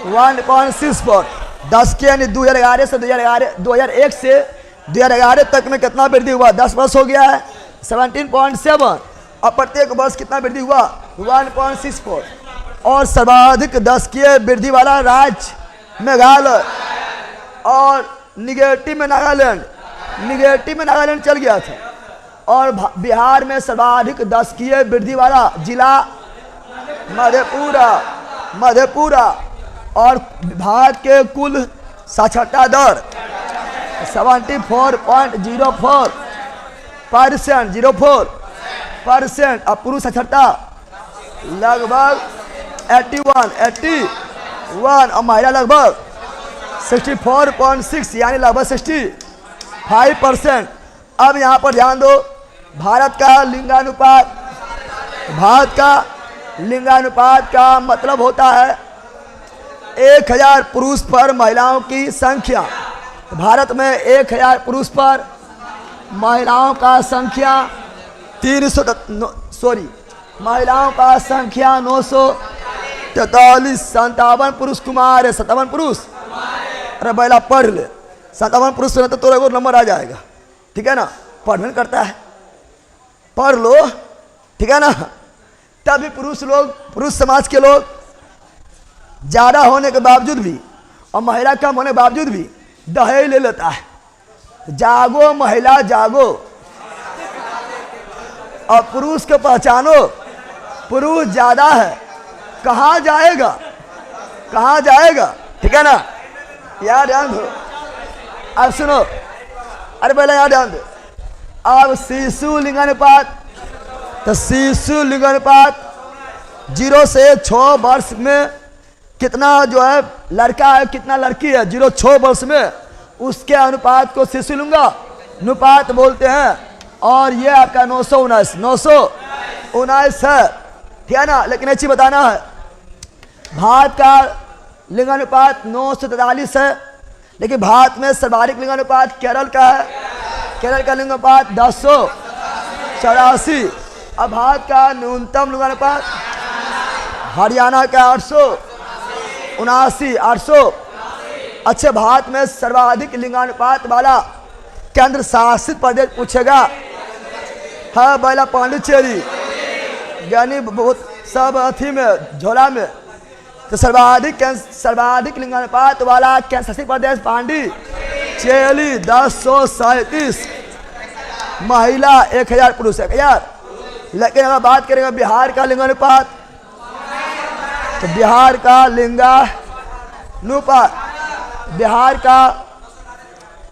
[SPEAKER 1] 1.64। 10 के यानी 2011 से 2001 से 2011 तक में कितना वृद्धि हुआ? 10 वर्ष हो गया है 17.7 और प्रत्येक वर्ष कितना वृद्धि हुआ? 1.64। और सर्वाधिक 10 की वृद्धि वाला राज्य मेघालय और निगेटिव में नागालैंड चल गया था। और बिहार में सर्वाधिक 10 की वृद्धि वाला जिला मधेपुरा और भारत के कुल साक्षरता दर 74.04% और पुरुष साक्षरता लगभग 81 और महिला लगभग 64.6 यानी लगभग 65%। अब यहाँ पर ध्यान दो, भारत का लिंगानुपात का मतलब होता है 1000 पुरुष पर महिलाओं की संख्या। भारत में 1000 पुरुष पर महिलाओं का संख्या 943, 57 पुरुष कुमार है, 57 पुरुष। अरे बैला पढ़ ले, 57 पुरुष से तो तोरा को नंबर आ जाएगा, ठीक है ना। पढ़ने करता है, पढ़ लो, ठीक है ना। तभी पुरुष समाज के लोग ज़्यादा होने के बावजूद भी और महिला कम होने के बावजूद भी दहेज ले लेता है। जागो महिला जागो और पुरुष को पहचानो। पुरुष ज़्यादा है, कहाँ जाएगा, ठीक है ना। यार ध्यान दो, अब सुनो, अरे पहले यार ध्यान दो। अब शिशु लिंगानुपात, तो शिशु लिंगानुपात 0 से 6 वर्ष में कितना जो है लड़का है कितना लड़की है 0-6 वर्ष में, उसके अनुपात को शिशु लूंगा अनुपात बोलते हैं। और ये आपका 919 है, ठीक है ना। लेकिन अच्छी बताना है, भारत का लिंगानुपात 943 है, लेकिन भारत में सर्वाधिक लिंगानुपात केरल का है। केरल का लिंगानुपात 1084। अब भारत का न्यूनतम लिंगानुपात हरियाणा का 800 अच्छे। भारत में सर्वाधिक लिंगानुपात वाला केंद्र शासित प्रदेश पूछेगा, हाँ पहला पांडिचेरी, यानी बहुत सब अथी में झोला में। तो सर्वाधिक लिंगानुपात वाला केंद्र शासित प्रदेश पांडिचेरी 1037, महिला 1000 पुरुष 1000। लेकिन अगर बात करेंगे बिहार का लिंगानुपात, तो बिहार का लिंगानुपात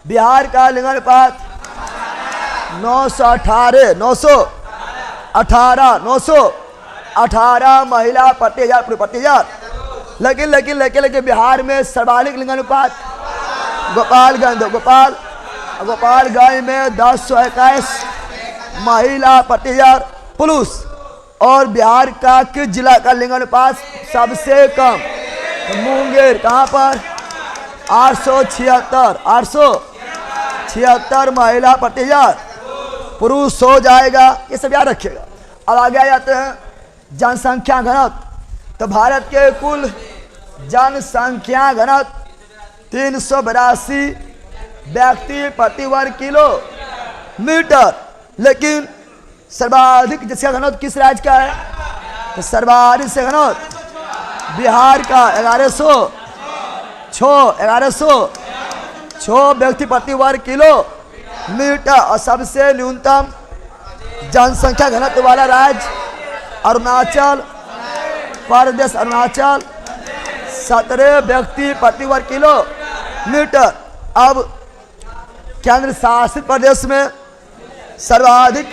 [SPEAKER 1] बिहार का लिंगानुपात 918 महिला प्रति 1000 पुरुष प्रति 1000। लेकिन बिहार में सर्वाधिक लिंगानुपात गोपालगंज में 1021 महिला प्रति 1000 पुरुष। और बिहार का किस जिला का लिंगानुपात सबसे कम? तो मुंगेर, कहाँ पर? 876 महिला प्रति 1000 पुरुष हो जाएगा। ये सब याद रखिएगा। अब आगे आ जाते हैं जनसंख्या घनत्व। तो भारत के कुल जनसंख्या घनत्व 382 व्यक्ति प्रति वर्ग किलोमीटर। लेकिन सर्वाधिक जनसंख्या घनत्व किस राज्य का है? तो सर्वाधिक से घनत्व बिहार का 1106 व्यक्ति प्रति वर्ग किलोमीटर। और सबसे न्यूनतम जनसंख्या घनत्व वाला राज्य अरुणाचल प्रदेश, 17 व्यक्ति प्रति वर्ग किलोमीटर। अब केंद्र शासित प्रदेश में सर्वाधिक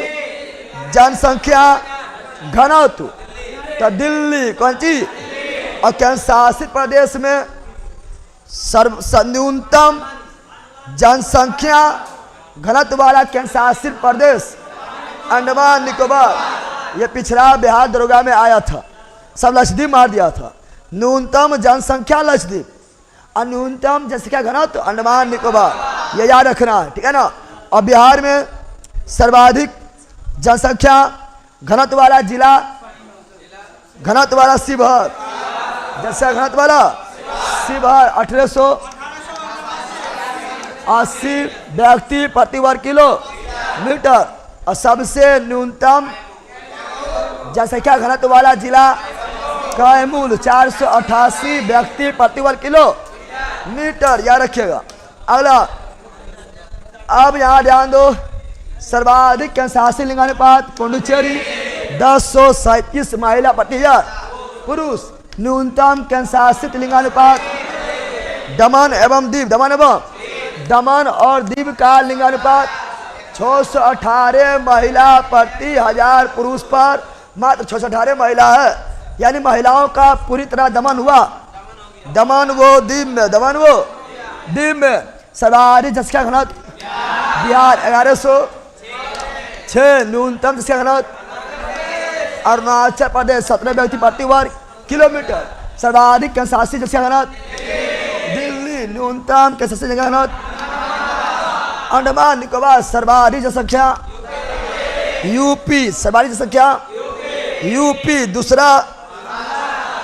[SPEAKER 1] जनसंख्या घनत्व तो दिल्ली कौन सी? और केंद्र शासित प्रदेश में न्यूनतम जनसंख्या घनत्व वाला केंद्र शासित प्रदेश अंडमान निकोबार। ये पिछड़ा बिहार दरोगा में आया था, सब लक्षद्वीप मार दिया था। न्यूनतम जनसंख्या लक्षद्वीप और न्यूनतम जनसंख्या घनत्व अंडमान निकोबार, ये याद रखना है, ठीक है ना। और बिहार में सर्वाधिक जनसंख्या घनत्व वाला जिला शिवहर, जनसंख्या घनत्व वाला शिवहर 1880 व्यक्ति प्रति वर्ग किलोमीटर। और सबसे न्यूनतम जनसंख्या घनत्व वाला जिला कैमूर 488 व्यक्ति प्रति वर्ग किलोमीटर, याद रखिएगा। अगला, अब यहाँ ध्यान दो, सर्वाधिक केंद्र शासित लिंगानुपात पुडुचेरी 1037 महिला प्रति 1000 पुरुष। न्यूनतम केंद्र शासित लिंगानुपात दमन और दीव का लिंगानुपात 618 महिला प्रति 1000 पुरुष पर मात्र 618 महिला है, यानी महिलाओं का पूरी तरह दमन हुआ। दीव में सर्वाधिक जनसंख्या घनत्व बिहार 1106, न्यूनतम जनसंख्या घनत्व अरुणाचल प्रदेश 17 व्यक्ति प्रति वर्ग किलोमीटर। सर्वाधिक केंद्र शासित जनसंख्या घनत्व दिल्ली, न्यूनतम केंद्र शासित जनसंख्या घनत्व अंडमान निकोबार। सर्वाधिक जनसंख्या यूपी, सर्वाधिक जनसंख्या यूपी दूसरा,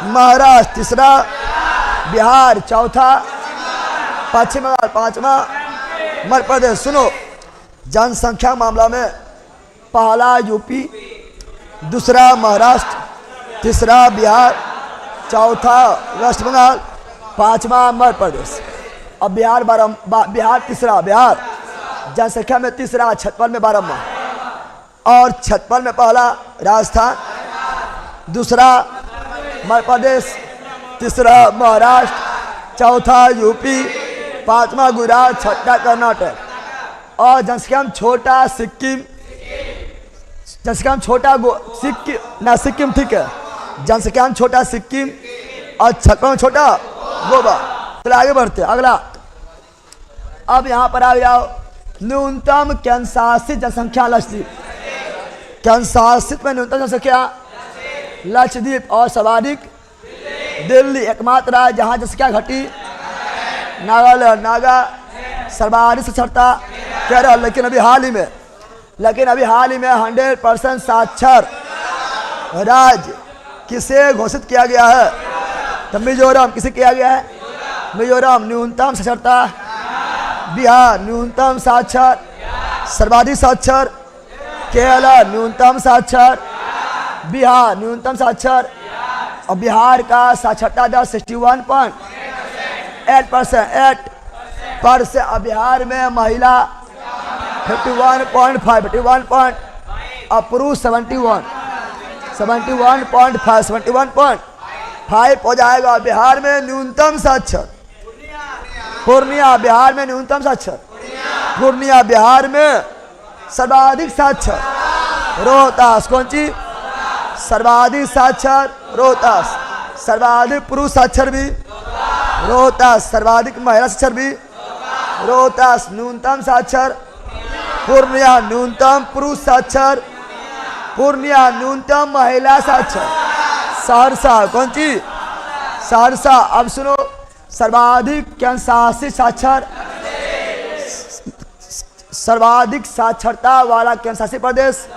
[SPEAKER 1] महाराष्ट्र तीसरा, बिहार चौथा, पश्चिम बंगाल पांचवा, मध्य प्रदेश। सुनो, जनसंख्या मामला में पहला यूपी, दूसरा महाराष्ट्र, तीसरा बिहार, चौथा वेस्ट बंगाल, पांचवा मध्य प्रदेश। अब बिहार तीसरा, बिहार जनसंख्या में तीसरा, छप्पन में 12वां, और 56 में पहला राजस्थान, दूसरा मध्य प्रदेश, तीसरा महाराष्ट्र, चौथा यूपी, पांचवा गुजरात, छठा कर्नाटक। और जनसंख्या में छोटा सिक्किम, सिक्किम ठीक है, जनसंख्या में छोटा सिक्किम अच्छा कौन छोटा गोबा। चलो आगे बढ़ते अगला। अब यहाँ पर आ जाओ, न्यूनतम केंद्रशासित जनसंख्या लक्षद्वीप। केंद्रशासित में न्यूनतम जनसंख्या लक्षद्वीप और सर्वाधिक दिल्ली। एकमात्र राज्य जहाँ जनसंख्या घटी नागालैंड। नागा। सर्वाधिक साक्षरता केरल। लेकिन अभी हाल ही में 100% साक्षर राज्य किसे घोषित किया गया है? तो मिजोरम। किसे किया गया है? मिजोरम न्यूनतम साक्षरता। बिहार न्यूनतम साक्षर सर्वाधिक साक्षर। केरला न्यूनतम साक्षर। बिहार न्यूनतम साक्षर। और बिहार का साक्षरता दर 61.8%। और बिहार में महिला 51.5 और पुरुष 71.5 हो जाएगा। बिहार में न्यूनतम साक्षर पूर्णिया। बिहार में न्यूनतम साक्षर पूर्णिया। बिहार में सर्वाधिक साक्षर रोहतास। कौन सी? सर्वाधिक साक्षर रोहतास। सर्वाधिक पुरुष साक्षर भी रोहतास। सर्वाधिक महिला साक्षर भी रोहतास। न्यूनतम साक्षर पूर्णिया। न्यूनतम पुरुष साक्षर पूर्णिया। न्यूनतम महिला साक्षर सहरसा। कौन सी? सहरसा। अब सुनो, सर्वाधिक केंद्रशासित साक्षर सर्वाधिक साक्षरता वाला केंद्रशासित प्रदेश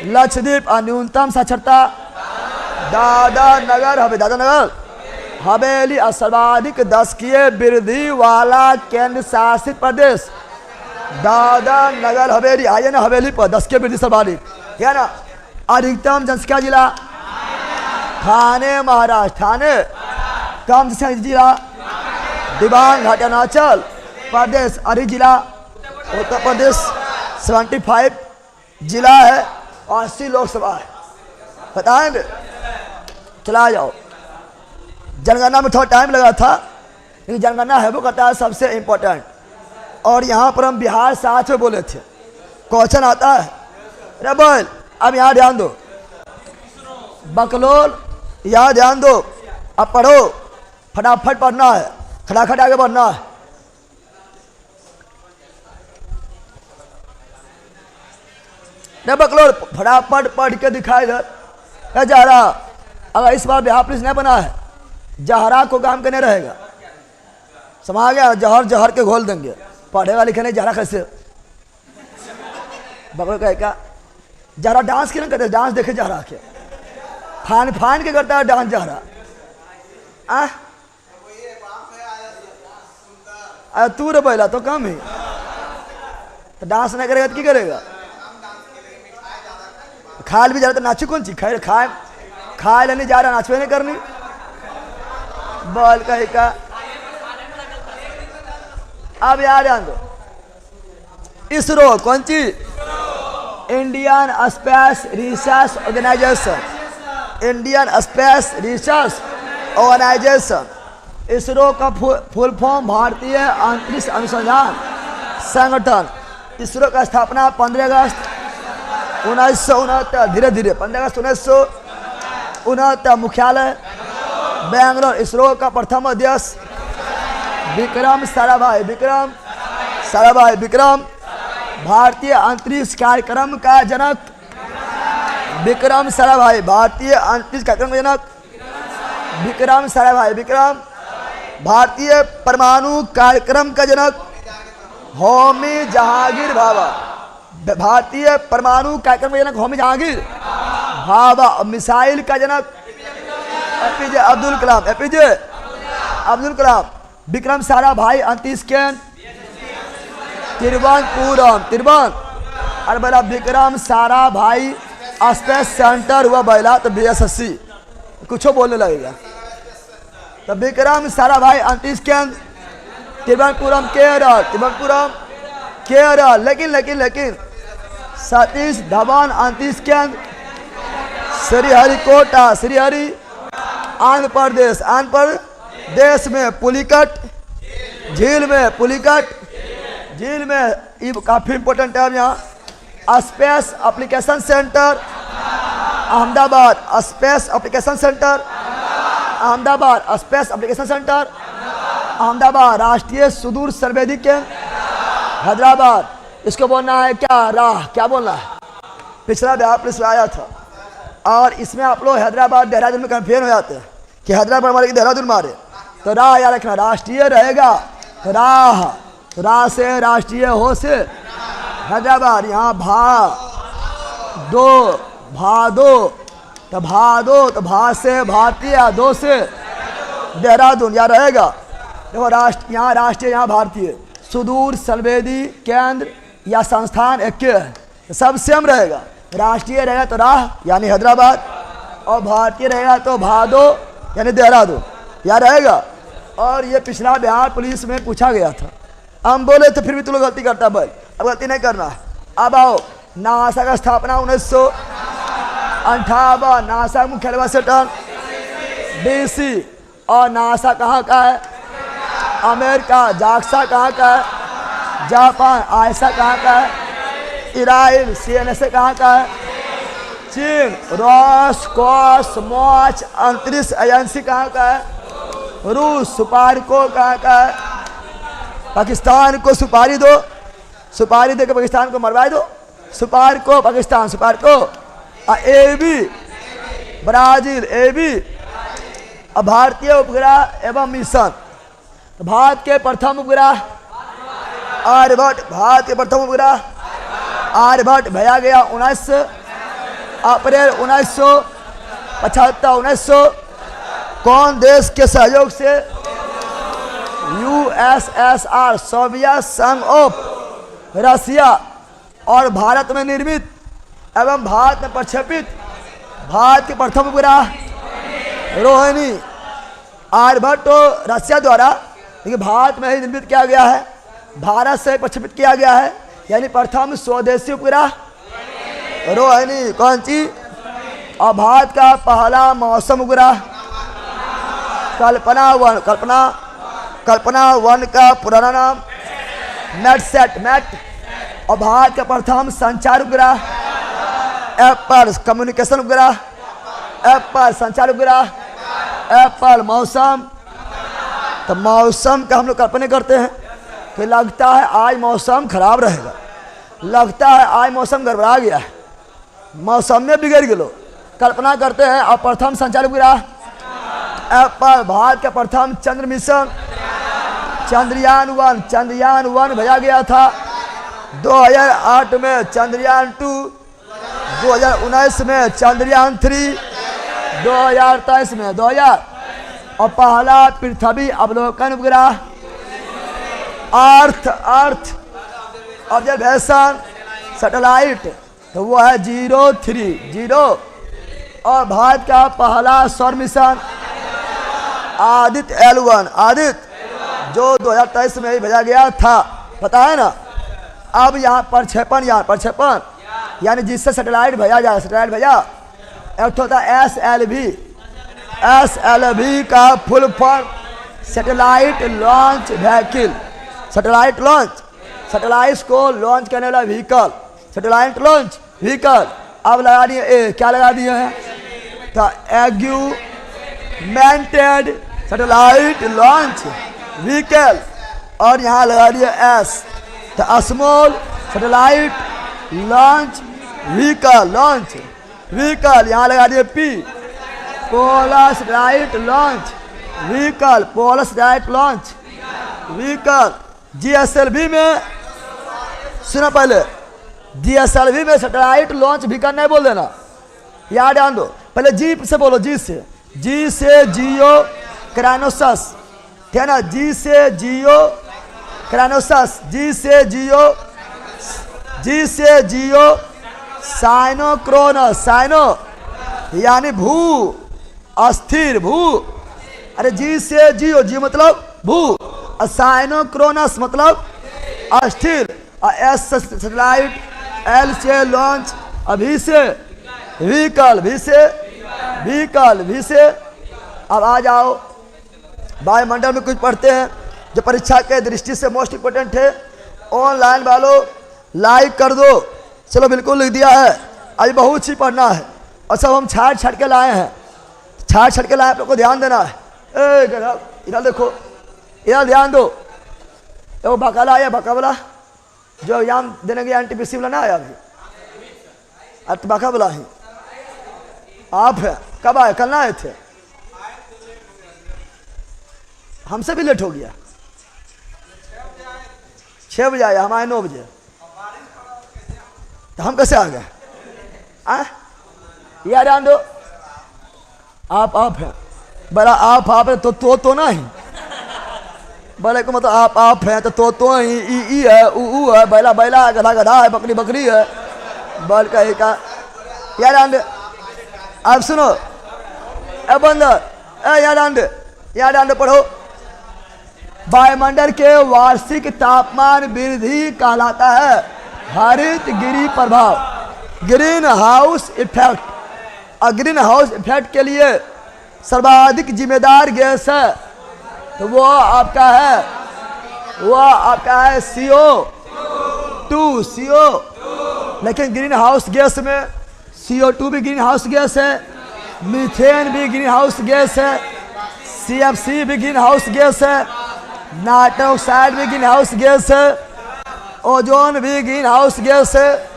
[SPEAKER 1] लक्षद्वीप। और न्यूनतम साक्षरता दादरा नगर हवेली। और सर्वाधिक दशकीय वृद्धि वाला केंद्र शासित प्रदेश दादरा नगर हवेली। आइए ना, हवेली पर दशकीय वृद्धि सर्वाधिक है ना। अधिकतम जनसंख्या जिला ठाणे महाराष्ट्र। ठाणे। कम जनसंख्या जिला दिबांग घाटी अरुणाचल प्रदेश। अधिक जिला उत्तर प्रदेश 75 जिला है और 80 लोकसभा है। बताएंगे? चला जाओ। जनगणना में थोड़ा टाइम लगा था, लेकिन जनगणना है वो कहता है सबसे इम्पोर्टेंट। और यहाँ पर हम बिहार साथ में बोले थे। क्वेश्चन आता है अरे बोल। अब यहाँ ध्यान दो, बकलोल यहाँ ध्यान दो। अब पढ़ो, फटाफट पढ़ना है, खटाखट आगे बढ़ना है। बकलोल फटाफट पढ़ के दिखाई इधर। जहरा, अगर इस बार बिहार पुलिस नहीं बना है, जहरा को काम करने रहेगा। समझ गया? जहर के घोल देंगे। पढ़ेगा लिखेगा जहरा कैसे? बकलोल कहेगा जहरा डांस क्यों करते? डांस देखे जहरा के फान के करता है डांस जहरा। तू रे पहला तो कम ही तो डांस नहीं करेगा तो क्या करेगा? खाल भी जा रहा तो नाचू कौन चीज? खाए लेने जा रहा, नाचवे नहीं करनी। बोल कहे का। अब यार ध्यान दो, इसरो। कौन सी? Indian space research organisation. Indian space research organisation. ISRO का फुल फॉर्म भारतीय अंतरिक्ष अनुसंधान संगठन। इसरो का स्थापना 15 अगस्त 1969। धीरे धीरे 15 अगस्त 1969। मुख्यालय बेंगलोर। इसरो का प्रथम अध्यक्ष विक्रम साराभाई। विक्रम भारतीय अंतरिक्ष कार्यक्रम का जनक विक्रम साराभाई। भारतीय अंतरिक्ष कार्यक्रम का जनक विक्रम साराभाई। विक्रम भारतीय परमाणु कार्यक्रम का जनक होमी जहांगीर भाभा। भारतीय परमाणु कार्यक्रम का जनक होमी जहांगीर भाभा। मिसाइल का जनक एपीजे अब्दुल कलाम। विक्रम साराभाई अंतरिक्ष केंद्र तिरुवनंतपुरम। और बोला विक्रम साराभाई स्पेस सेंटर हुआ बैला तो BSSC कुछ बोलने लगेगा। तो विक्रम साराभाई अंतरिक्ष केंद्र तिरुवनंतपुरम केरल। लेकिन सतीश धवन अंतरिक्ष केंद्र श्रीहरिकोटा आंध्र प्रदेश में पुलिकट झील में ये काफी इंपॉर्टेंट है। यहाँ space application centre Ahmedabad. Space application centre Ahmedabad space application centre, Ahmedabad राष्ट्रीय सुदूर सर्वेक्षण केंद्र, हैदराबाद इसको बोलना है क्या, राह, क्या बोलना है, पिछला बिहार पुलिस में आया था। और इसमें आप लोग हैदराबाद देहरादून में कंफ्यूज हो जाते हैं कि हैदराबाद मारे कि देहरादून मारे, तो राह याद रखना, राष्ट्रीय रहेगा तो राह, तो राह से राष्ट्रीय, हो से हैदराबाद, यहाँ भादो तो भादो, तो भा से भारतीय, दो से देहरादून, यहाँ रहेगा। देखो राष्ट्र, यहाँ राष्ट्रीय, यहाँ भारतीय, सुदूर सर्वेक्षण केंद्र या संस्थान एक है, तो सब सेम रहेगा। राष्ट्रीय रहेगा तो राह यानी हैदराबाद, और भारतीय रहेगा तो भादो यानी देहरादून, यहाँ रहेगा। और ये पिछला बिहार पुलिस में पूछा गया था, हम बोले तो फिर भी तुम लोग गलती करता भाई, अब गलती नहीं करना। अब आओ, नासा का स्थापना 1958, नासा मुख्यालय वाशिंगटन DC, और नासा कहाँ का है, अमेरिका, जाक्सा कहाँ का है, जापान, आयसा कहाँ का है, इसराइल, CNSA कहाँ का है, चीन, रॉसकॉसमॉस अंतरिक्ष एजेंसी कहाँ का है, रूस, सुपारको कहाँ का है, पाकिस्तान को सुपारी दो, सुपारी देकर पाकिस्तान को मरवा दो, SUPARCO Pakistan, SUPARCO, AB Brazil, AB भारतीय उपग्रह एवं मिशन, भारत के प्रथम उपग्रह आर्यभट्ट, भारत के प्रथम उपग्रह आर्यभट्ट भेजा गया 19 अप्रैल 1975, 1900, कौन देश के सहयोग से, USSR सोवियत संघ ऑफ रसिया, और भारत में निर्मित एवं भारत में प्रक्षेपित भारत के प्रथम उपग्रह रोहिणी, आर्यभट्ट तो रसिया द्वारा, लेकिन भारत में ही निर्मित किया गया है, भारत से प्रक्षेपित किया गया है, यानी प्रथम स्वदेशी उपग्रह रोहिणी, कौन सी, और भारत का पहला मौसम उपग्रह कल्पना 1, कल्पना 1 का पुराना नाम मैट, और भारत का प्रथम संचार उपग्रह एप्पल, कम्युनिकेशन उपग्रह एप्पल, संचार उपग्रह एप्पल, मौसम, तो मौसम का हम लोग कल्पना करते हैं कि लगता है आज मौसम खराब रहेगा, लगता है आज मौसम गड़बड़ा गया है, मौसम में बिगड़ गया, कल्पना करते हैं। और प्रथम संचार उपग्रह एप्पल, भारत का प्रथम चंद्र मिशन चंद्रयान 1 भेजा गया था 2008 में, चंद्रयान 2 2019 में, चंद्रयान 3 2023 में, 2000, और पहला पृथ्वी अवलोकन उपग्रह अर्थ ऑब्जर्वेशन सैटेलाइट, तो वो है 030, और भारत का पहला सौर मिशन आदित्य L1, जो 2023 में ही भेजा गया था, पता है ना। अब यहाँ प्रक्षेपण यानी जिससे सैटेलाइट भेजा जाए, सैटेलाइट भेजा, एक होता है SLV का full form satellite launch vehicle, satellite को लॉन्च करने वाला व्हीकल, सैटेलाइट लॉन्च व्हीकल। अब लगा दिए क्या लगा दिए हैं, तो एग्यूमेंटेड सैटेलाइट लॉन्च व्हीकल, और यहाँ लगा दिए S, तो स्मॉल सैटेलाइट लॉन्च व्हीकल, यहाँ लगा दिए P, polar satellite launch vehicle, GSLV में, सुनो पहले, GSLV में सैटेलाइट लॉन्च व्हीकल नहीं बोल देना, याद ध्यान दो, पहले G से बोलो, G से जियो क्राइनोसस, ठीक है ना, G से जियो क्राइनोसस, G से जियो साइनोक्रोनस, यानी अस्थिर भू, अरे G से जियो, G मतलब भू, और साइनोक्रोनस मतलब अस्थिर, और S सैटेलाइट, L से लॉन्च, V से व्हीकल, V से। अब आ जाओ, वायुमंडल में कुछ पढ़ते हैं जो परीक्षा के दृष्टि से मोस्ट इम्पोर्टेंट है। ऑनलाइन वालों लाइक कर दो, चलो बिल्कुल लिख दिया है, अभी बहुत सी पढ़ना है, और सब हम छाट के लाए हैं, छाट छट के लाए, आप लोग को ध्यान देना है। ए गधा, इधर देखो, इधर ध्यान दो। तो बकाला आया, बकावला जो एग्जाम देने गया NTPC वाला ना आया अभी, अब तो बकावला है आप है। कब आए? कल ना आए थे, हमसे भी लेट हो गया। 6 बजे आया, हम आए 9 बजे, तो हम कैसे आ गए? यार ध्यान दो, आप हैं बड़ा, आप है तो नहीं बड़े को मतलब आप हैं तो ही, ई है, ऊ है, बैला बैला है, गधा गधा है, बकरी बकरी है, बल का यार ध्यान दे। अब सुनो, ए बंदर, ए यार ध्यान दे पढ़ो। वायुमंडल के वार्षिक तापमान वृद्धि कहलाता है हरित गिरी प्रभाव, ग्रीन हाउस इफेक्ट। और ग्रीन हाउस इफेक्ट के लिए सर्वाधिक जिम्मेदार गैस है, तो वो आपका है CO2। लेकिन ग्रीन हाउस गैस में CO2 भी ग्रीन हाउस गैस है, मीथेन भी ग्रीन हाउस गैस है, CFC भी ग्रीन हाउस गैस है, नाइट्रस ऑक्साइड भी ग्रीन हाउस गैस है, ओजोन भी ग्रीन हाउस गैस है,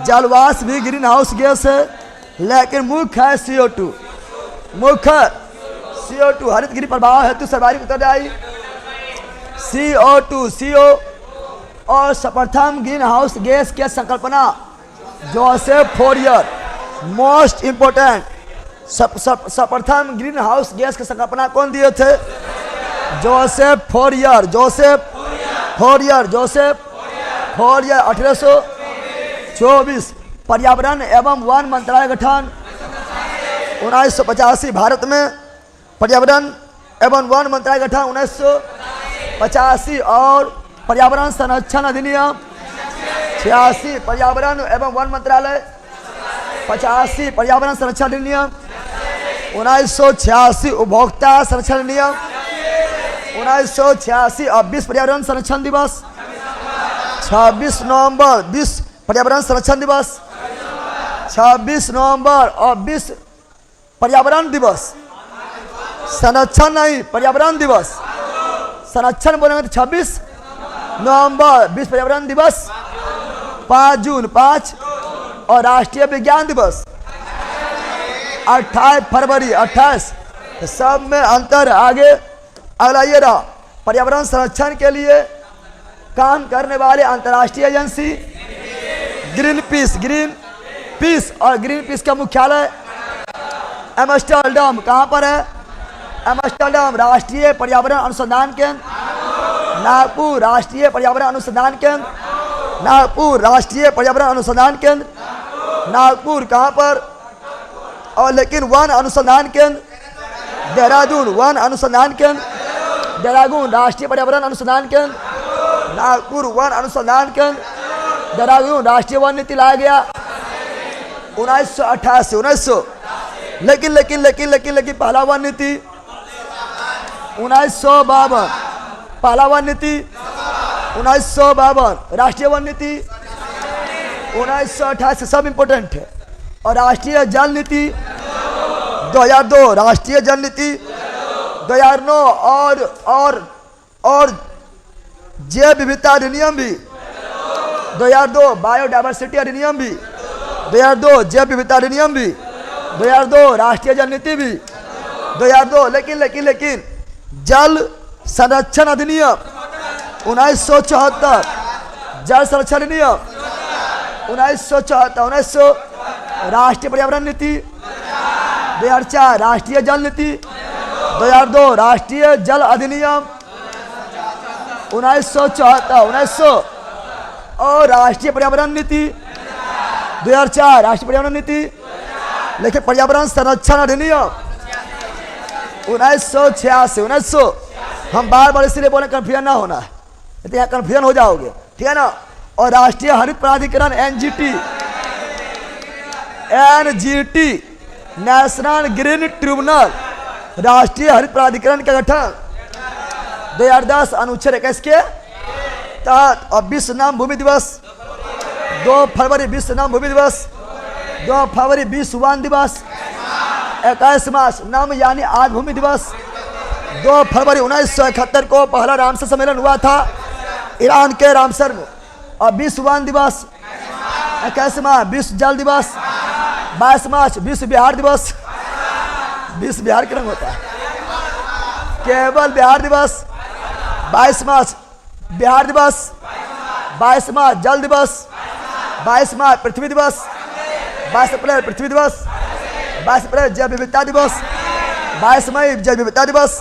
[SPEAKER 1] जलवाष्प भी ग्रीन हाउस गैस है। लेकिन मुख्य है CO2, CO2 हरित गिरी प्रभाव हेतु सर्वाधिक उत्तरदायी CO और सर्वप्रथम ग्रीन हाउस गैस की संकल्पना जोसेफ फोरियर, मोस्ट इंपोर्टेंट, सर्वप्रथम ग्रीन हाउस गैस की संकल्पना कौन दिए थे? Joseph Fourier 1824। पर्यावरण एवं वन मंत्रालय गठन 1985। भारत में पर्यावरण एवं वन मंत्रालय गठन 1985। और पर्यावरण संरक्षण अधिनियम 86। पर्यावरण एवं वन मंत्रालय 85। पर्यावरण संरक्षण अधिनियम 1986। उपभोक्ता संरक्षण अधिनियम 1986। और विश्व पर्यावरण संरक्षण दिवस 26 नवंबर। विश्व पर्यावरण संरक्षण दिवस 26 नवंबर। और विश्व पर्यावरण दिवस, संरक्षण नहीं, पर्यावरण दिवस, संरक्षण बोलेंगे तो 26 नवंबर। विश्व पर्यावरण दिवस 5 जून 5। और राष्ट्रीय विज्ञान दिवस 28 फरवरी 28। तो सब में अंतर। आगे अगला ये रहा, पर्यावरण संरक्षण के लिए काम करने वाले अंतर्राष्ट्रीय एजेंसी ग्रीन पीस। और ग्रीन पीस का मुख्यालय एम्स्टर्डम। कहाँ पर है? एम्स्टर्डम। राष्ट्रीय पर्यावरण अनुसंधान केंद्र नागपुर। राष्ट्रीय पर्यावरण अनुसंधान केंद्र नागपुर। राष्ट्रीय पर्यावरण अनुसंधान केंद्र नागपुर। कहाँ पर? और लेकिन वन अनुसंधान केंद्र देहरादून। वन अनुसंधान केंद्र देहरादून। राष्ट्रीय पर्यावरण अनुसंधान केंद्र नागपुर। वन अनुसंधान केंद्र देहरादून। राष्ट्रीय वन नीति लाया गया 1988। लेकिन पहला वन नीति 1952। पहला वन नीति 1952। राष्ट्रीय वन नीति 1988। सब इंपोर्टेंट है। और राष्ट्रीय जल नीति 2002। राष्ट्रीय जल नीति 2009। और जैव विविधता अधिनियम भी 2002। बायोडायवर्सिटी अधिनियम भी 2002। जैव विविधता अधिनियम भी 2002। राष्ट्रीय जल नीति भी 2002। लेकिन जल संरक्षण अधिनियम 1974। जल संरक्षण अधिनियम 1974। राष्ट्रीय पर्यावरण नीति 2004। राष्ट्रीय जल नीति 2002। राष्ट्रीय जल अधिनियम 1974। और राष्ट्रीय पर्यावरण नीति 2004। राष्ट्रीय पर्यावरण नीति। लेकिन पर्यावरण संरक्षण अधिनियम 1986। हम बार इसलिए बोले कन्फ्यूजन ना होना है, तो यहाँ कन्फ्यूजन हो जाओगे, ठीक है ना। और राष्ट्रीय हरित प्राधिकरण NGT नेशनल ग्रीन ट्रिब्यूनल। राष्ट्रीय हरित प्राधिकरण का गठन 2010 अनुच्छेद 21 के तहत। और विश्व नाम भूमि दिवस 2 फरवरी। विश्व नाम भूमि दिवस 2 फरवरी। विश्व वन दिवस 21 मार्च नाम यानी आज भूमि दिवस। 2 फरवरी 1971 को पहला रामसर सम्मेलन हुआ था ईरान के रामसर में। और विश्व वन दिवस 21 मार्च, विश्व जल दिवस 22 मार्च, विश्व बिहार दिवस, विश्व बिहार के रंग होता है, केवल बिहार दिवस 22 मार्च, बिहार दिवस 22 मार्च, जल दिवस 22 मार्च, पृथ्वी दिवस 22 अप्रैल, पृथ्वी दिवस 22 अप्रैल, जैव विविधता दिवस 22 मई, जैव विविधता दिवस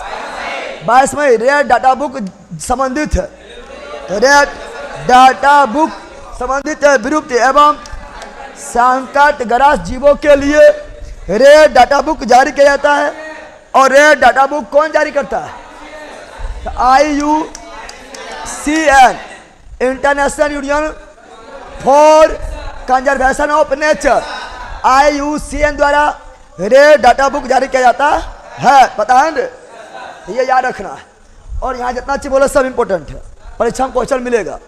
[SPEAKER 1] 22 मई। रेड डाटा बुक संबंधित है, रेड डाटा बुक संबंधित है विलुप्त एवं संकटग्रस्त जीवों के लिए रेड डाटा बुक जारी किया जाता है। और रेड डाटा बुक कौन जारी करता है? IUCN, international union for conservation of nature, IUCN द्वारा रेड डाटा बुक जारी किया जाता है। पता है ना, ये याद रखना है। और यहाँ जितना चीज बोले सब इंपॉर्टेंट है, परीक्षा में क्वेश्चन मिलेगा।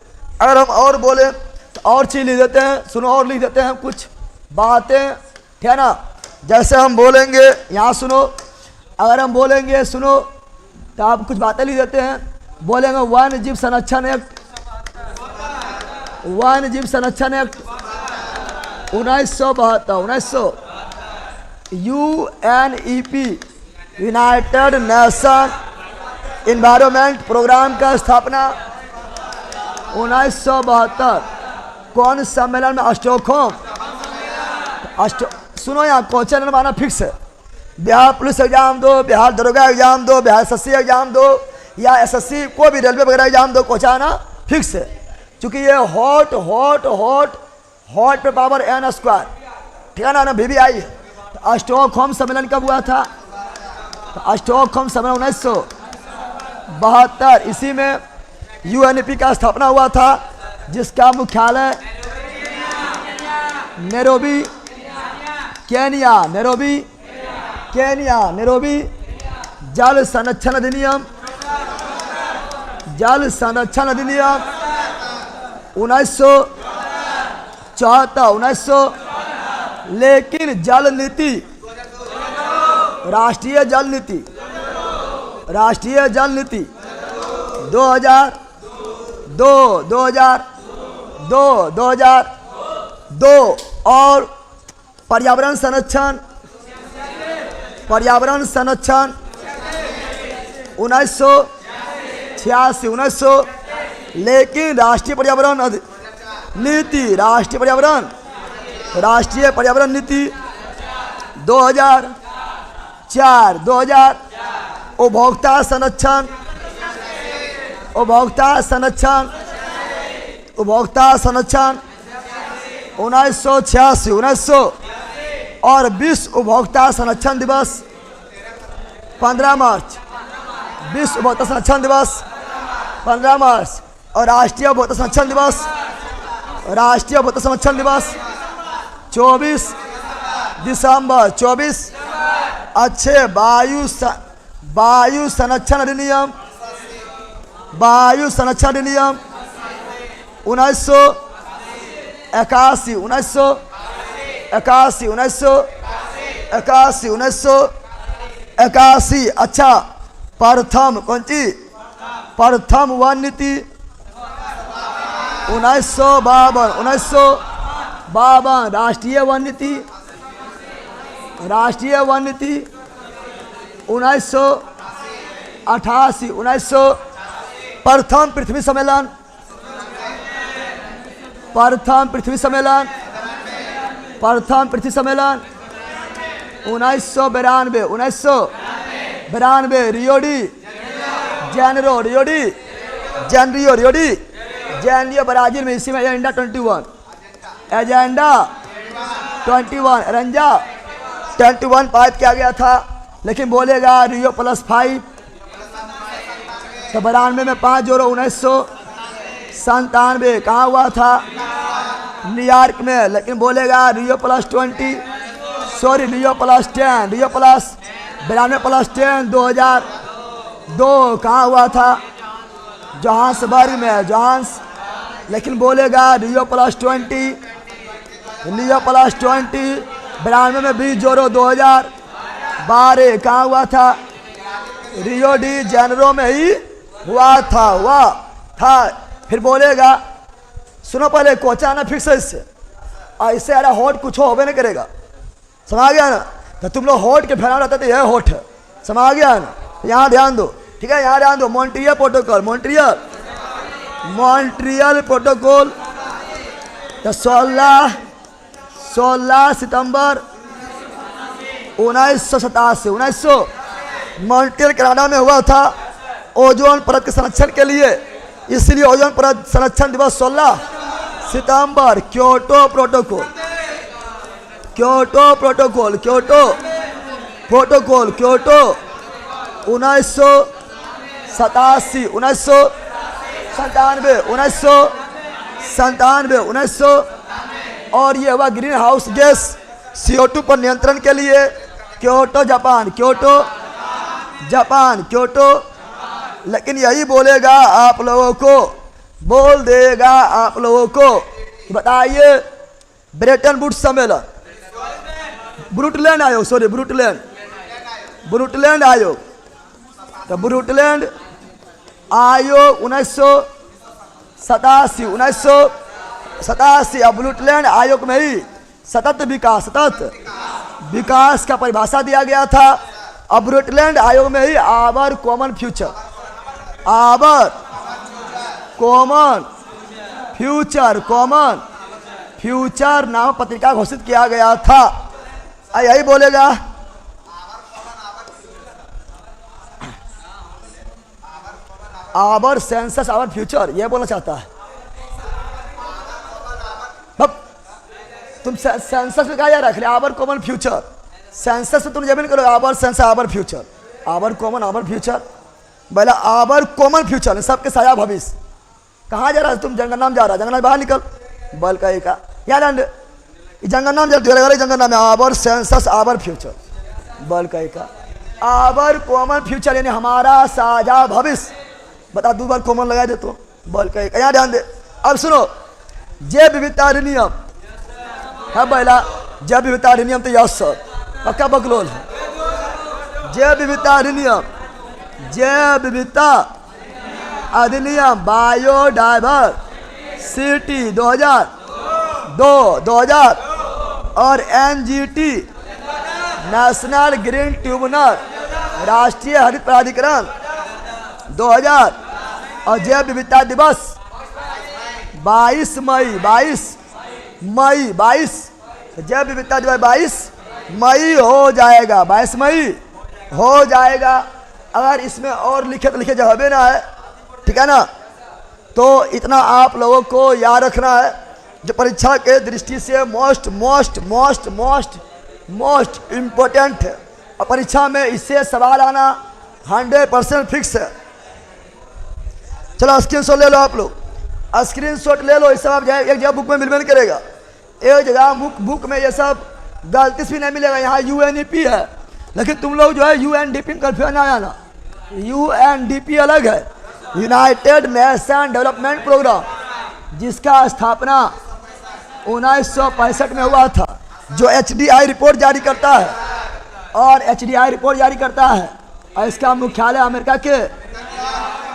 [SPEAKER 1] अगर हम और बोले तो और चीज लिख देते हैं, सुनो और लिख देते हैं कुछ बातें, ठीक है ना। जैसे हम बोलेंगे, यहाँ सुनो, अगर हम बोलेंगे सुनो तो आप कुछ बातें लिख देते हैं। बोलेंगे वन्य जीव संरक्षण एक्ट, वन्य जीव संरक्षण act 1972, UNEP United Nation environment programme का स्थापना 1972। कौन सम्मेलन में? स्टॉकहोम। सुनो यहाँ क्वेश्चन माना फिक्स है, बिहार पुलिस एग्जाम दो, बिहार दरोगा एग्जाम दो, बिहार SSC एग्जाम दो या SSC को भी रेलवे वगैरह एग्जाम दो, क्वेश्चन आना फिक्स है। क्योंकि ये हॉट हॉट हॉट हॉट पे पावर n स्क्वायर, ठीक है ना, VVI है। तो स्टॉकहोम सम्मेलन कब हुआ था? तो स्टॉकहोम सम्मेलन 1972, इसी में UNEP का स्थापना हुआ था, जिसका मुख्यालय Nairobi, Kenya, Nairobi, Kenya, Nairobi. जल संरक्षण अधिनियम, जल संरक्षण अधिनियम 1974, 1900। लेकिन जल नीति, राष्ट्रीय जल नीति, राष्ट्रीय जल नीति 2002, 2002 और पर्यावरण संरक्षण, पर्यावरण संरक्षण 1986, 1900। लेकिन राष्ट्रीय पर्यावरण नीति, राष्ट्रीय पर्यावरण नीति 2004, 2000। उपभोक्ता संरक्षण, उपभोक्ता संरक्षण, उपभोक्ता संरक्षण 1986, 1900। और विश्व उपभोक्ता संरक्षण दिवस 15 मार्च, विश्व उपभोक्ता संरक्षण दिवस 15 मार्च। और राष्ट्रीय उपभोक्ता संरक्षण दिवस, राष्ट्रीय उपभोक्ता संरक्षण दिवस 24 दिसंबर, 24। अच्छे, वायु संरक्षण अधिनियम, वायु संरक्षण अधिनियम 1981, 1981, 1981, 1981। अच्छा, प्रथम कौन सी? प्रथम वन नीति 1952, 1952। राष्ट्रीय वन नीति, राष्ट्रीय वन नीति 1988, 1900। प्रथम पृथ्वी सम्मेलन, प्रथम पृथ्वी सम्मेलन, प्रथम पृथ्वी सम्मेलन 1992, 1992। Rio de Janeiro, Rio de Janeiro, Rio de Janeiro Brazil में। इसी में एजेंडा 21, एजेंडा 21, एजेंडा 21 पारित किया गया था। लेकिन बोलेगा रियो +5, तो 92 में 5 जोड़ो 1997 कहाँ हुआ था? न्यूयॉर्क में। लेकिन बोलेगा रियो +20, सॉरी रियो +10, रियो प्लस 92 +10 2002 कहाँ हुआ था? जोहान्सबर्ग में, जोहान्स। लेकिन बोलेगा रियो +20, रियो +20 92 में 20 जोड़ो 2000 12 कहाँ हुआ था? रियो डी जेनेरो में ही हुआ था। फिर बोलेगा, सुनो पहले क्वेश्चन आना फिक्स है इससे, ऐसे अरे होट कुछ होबे नहीं करेगा, समझ गया ना? तो तुम लोग होट के फैला रहते तो यह होट है, समझ गया ना? यहाँ ध्यान दो, ठीक है, यहाँ ध्यान दो। मॉन्ट्रियल प्रोटोकॉल, मॉन्ट्रियल प्रोटोकॉल, तो 16 सितंबर 1987 मॉन्ट्रियल कनाडा में हुआ था ओजोन परत के संरक्षण के लिए। इसलिए ओजोन परत संरक्षण दिवस 16 सितंबर। क्योटो प्रोटोकॉल 1997 और ये हुआ ग्रीन हाउस गैस CO2 पर नियंत्रण के लिए क्योटो जापान। लेकिन यही बोलेगा आप लोगों को, बोल देगा आप लोगों को, बताइए ब्रेटन वुड्स सम्मेलन, ब्रुटलैंड आयोग, ब्रुटलैंड आयोग, तो ब्रुटलैंड आयोग 1987 अब ब्रुटलैंड आयोग में ही सतत विकास का परिभाषा दिया गया था। अब ब्रुटलैंड आयोग में ही आवर कॉमन फ्यूचर नाम पत्रिका घोषित किया गया था। यही बोलेगा आवर सेंसस आवर फ्यूचर, ये बोलना चाहता है। तुम सेंसस में क्या याद रख रहे? आवर कॉमन फ्यूचर, सेंसस में तुम जमीन करो our census our future, our common our future, बोला आवर कॉमन फ्यूचर, सबके साया भविष्य। कहाँ जा रहा है तुम? जंगल नाम जा रहा है, जंगल बाहर निकल, बल का एक याद जंगल नाम जंगल नाम आवर सेंसस आवर फ्यूचर, बल का एक आवर कॉमन फ्यूचर यानी हमारा साझा भविष्य। बता 2 बार कॉमन लगा दे तो बल का एक। यहाँ ध्यान दे, अब सुनो, जैव विविधता अधिनियम है पहला, जैव विविधता अधिनियम तो यस सर पक्का बकलोल है। जैव विविधता अधिनियम बायोडायवर्सिटी 2002 और NGT नेशनल ग्रीन ट्रिब्यूनल राष्ट्रीय हरित प्राधिकरण 2000 और जैव विविधता दिवस 22 मई जैव विविधता दिवस 22 मई हो जाएगा, 22 मई हो जाएगा। अगर इसमें और लिखे जवाब ना है, ठीक है ना, तो इतना आप लोगों को याद रखना है जो परीक्षा के दृष्टि से मोस्ट इम्पोर्टेंट है। और परीक्षा में इससे सवाल आना 100% फिक्स है। चलो स्क्रीनशॉट ले लो आप लोग, स्क्रीनशॉट ले लो। इस सब एक जगह बुक में मिलने करेगा, एक जगह बुक में ये सब गलती से भी नहीं मिलेगा। यहाँ UNEP है, लेकिन तुम लोग जो है UNDP कंफ्यूजन आया ना, UNDP अलग है, यूनाइटेड नेशन डेवलपमेंट प्रोग्राम, जिसका स्थापना 1965 में हुआ था, जो HDI रिपोर्ट जारी करता है और इसका मुख्यालय अमेरिका के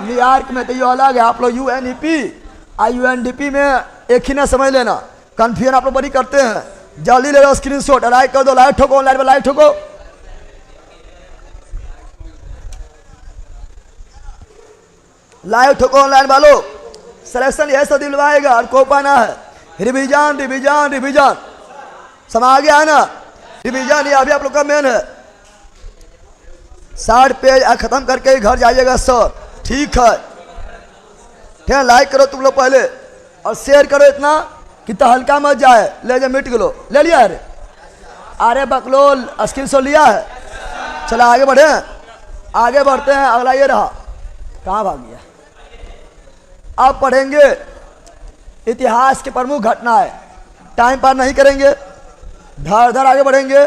[SPEAKER 1] न्यूयॉर्क में। तो ये अलग है, आप लोग UNEP और UNDP में एक ही ना समझ लेना, कन्फ्यूजन आप लोग बड़ी करते हैं। जल्दी ले लो स्क्रीनशॉट, लाइक कर दो, लाइक ठोको, ऑनलाइन में लाइक ठोको, ऑनलाइन वालों। सिलेक्शन यह सब दिलवाएगा और को पाना है। रिवीजन समझ गया है ना? रिवीजन ये अभी आप लोग का मेन है। 60 पेज खत्म करके ही घर जाइएगा सर, ठीक है? लाइक करो तुम लोग पहले और शेयर करो इतना कि तो हल्का मत जाए, ले जा मिट गलो, ले लिया अरे बकलोल स्क्रीनशॉट लिया है। चलो आगे बढ़ते हैं। अगला ये रहा, कहाँ भाग गया? अब पढ़ेंगे इतिहास के प्रमुख घटनाएं, टाइम पार नहीं करेंगे, धर आगे बढ़ेंगे।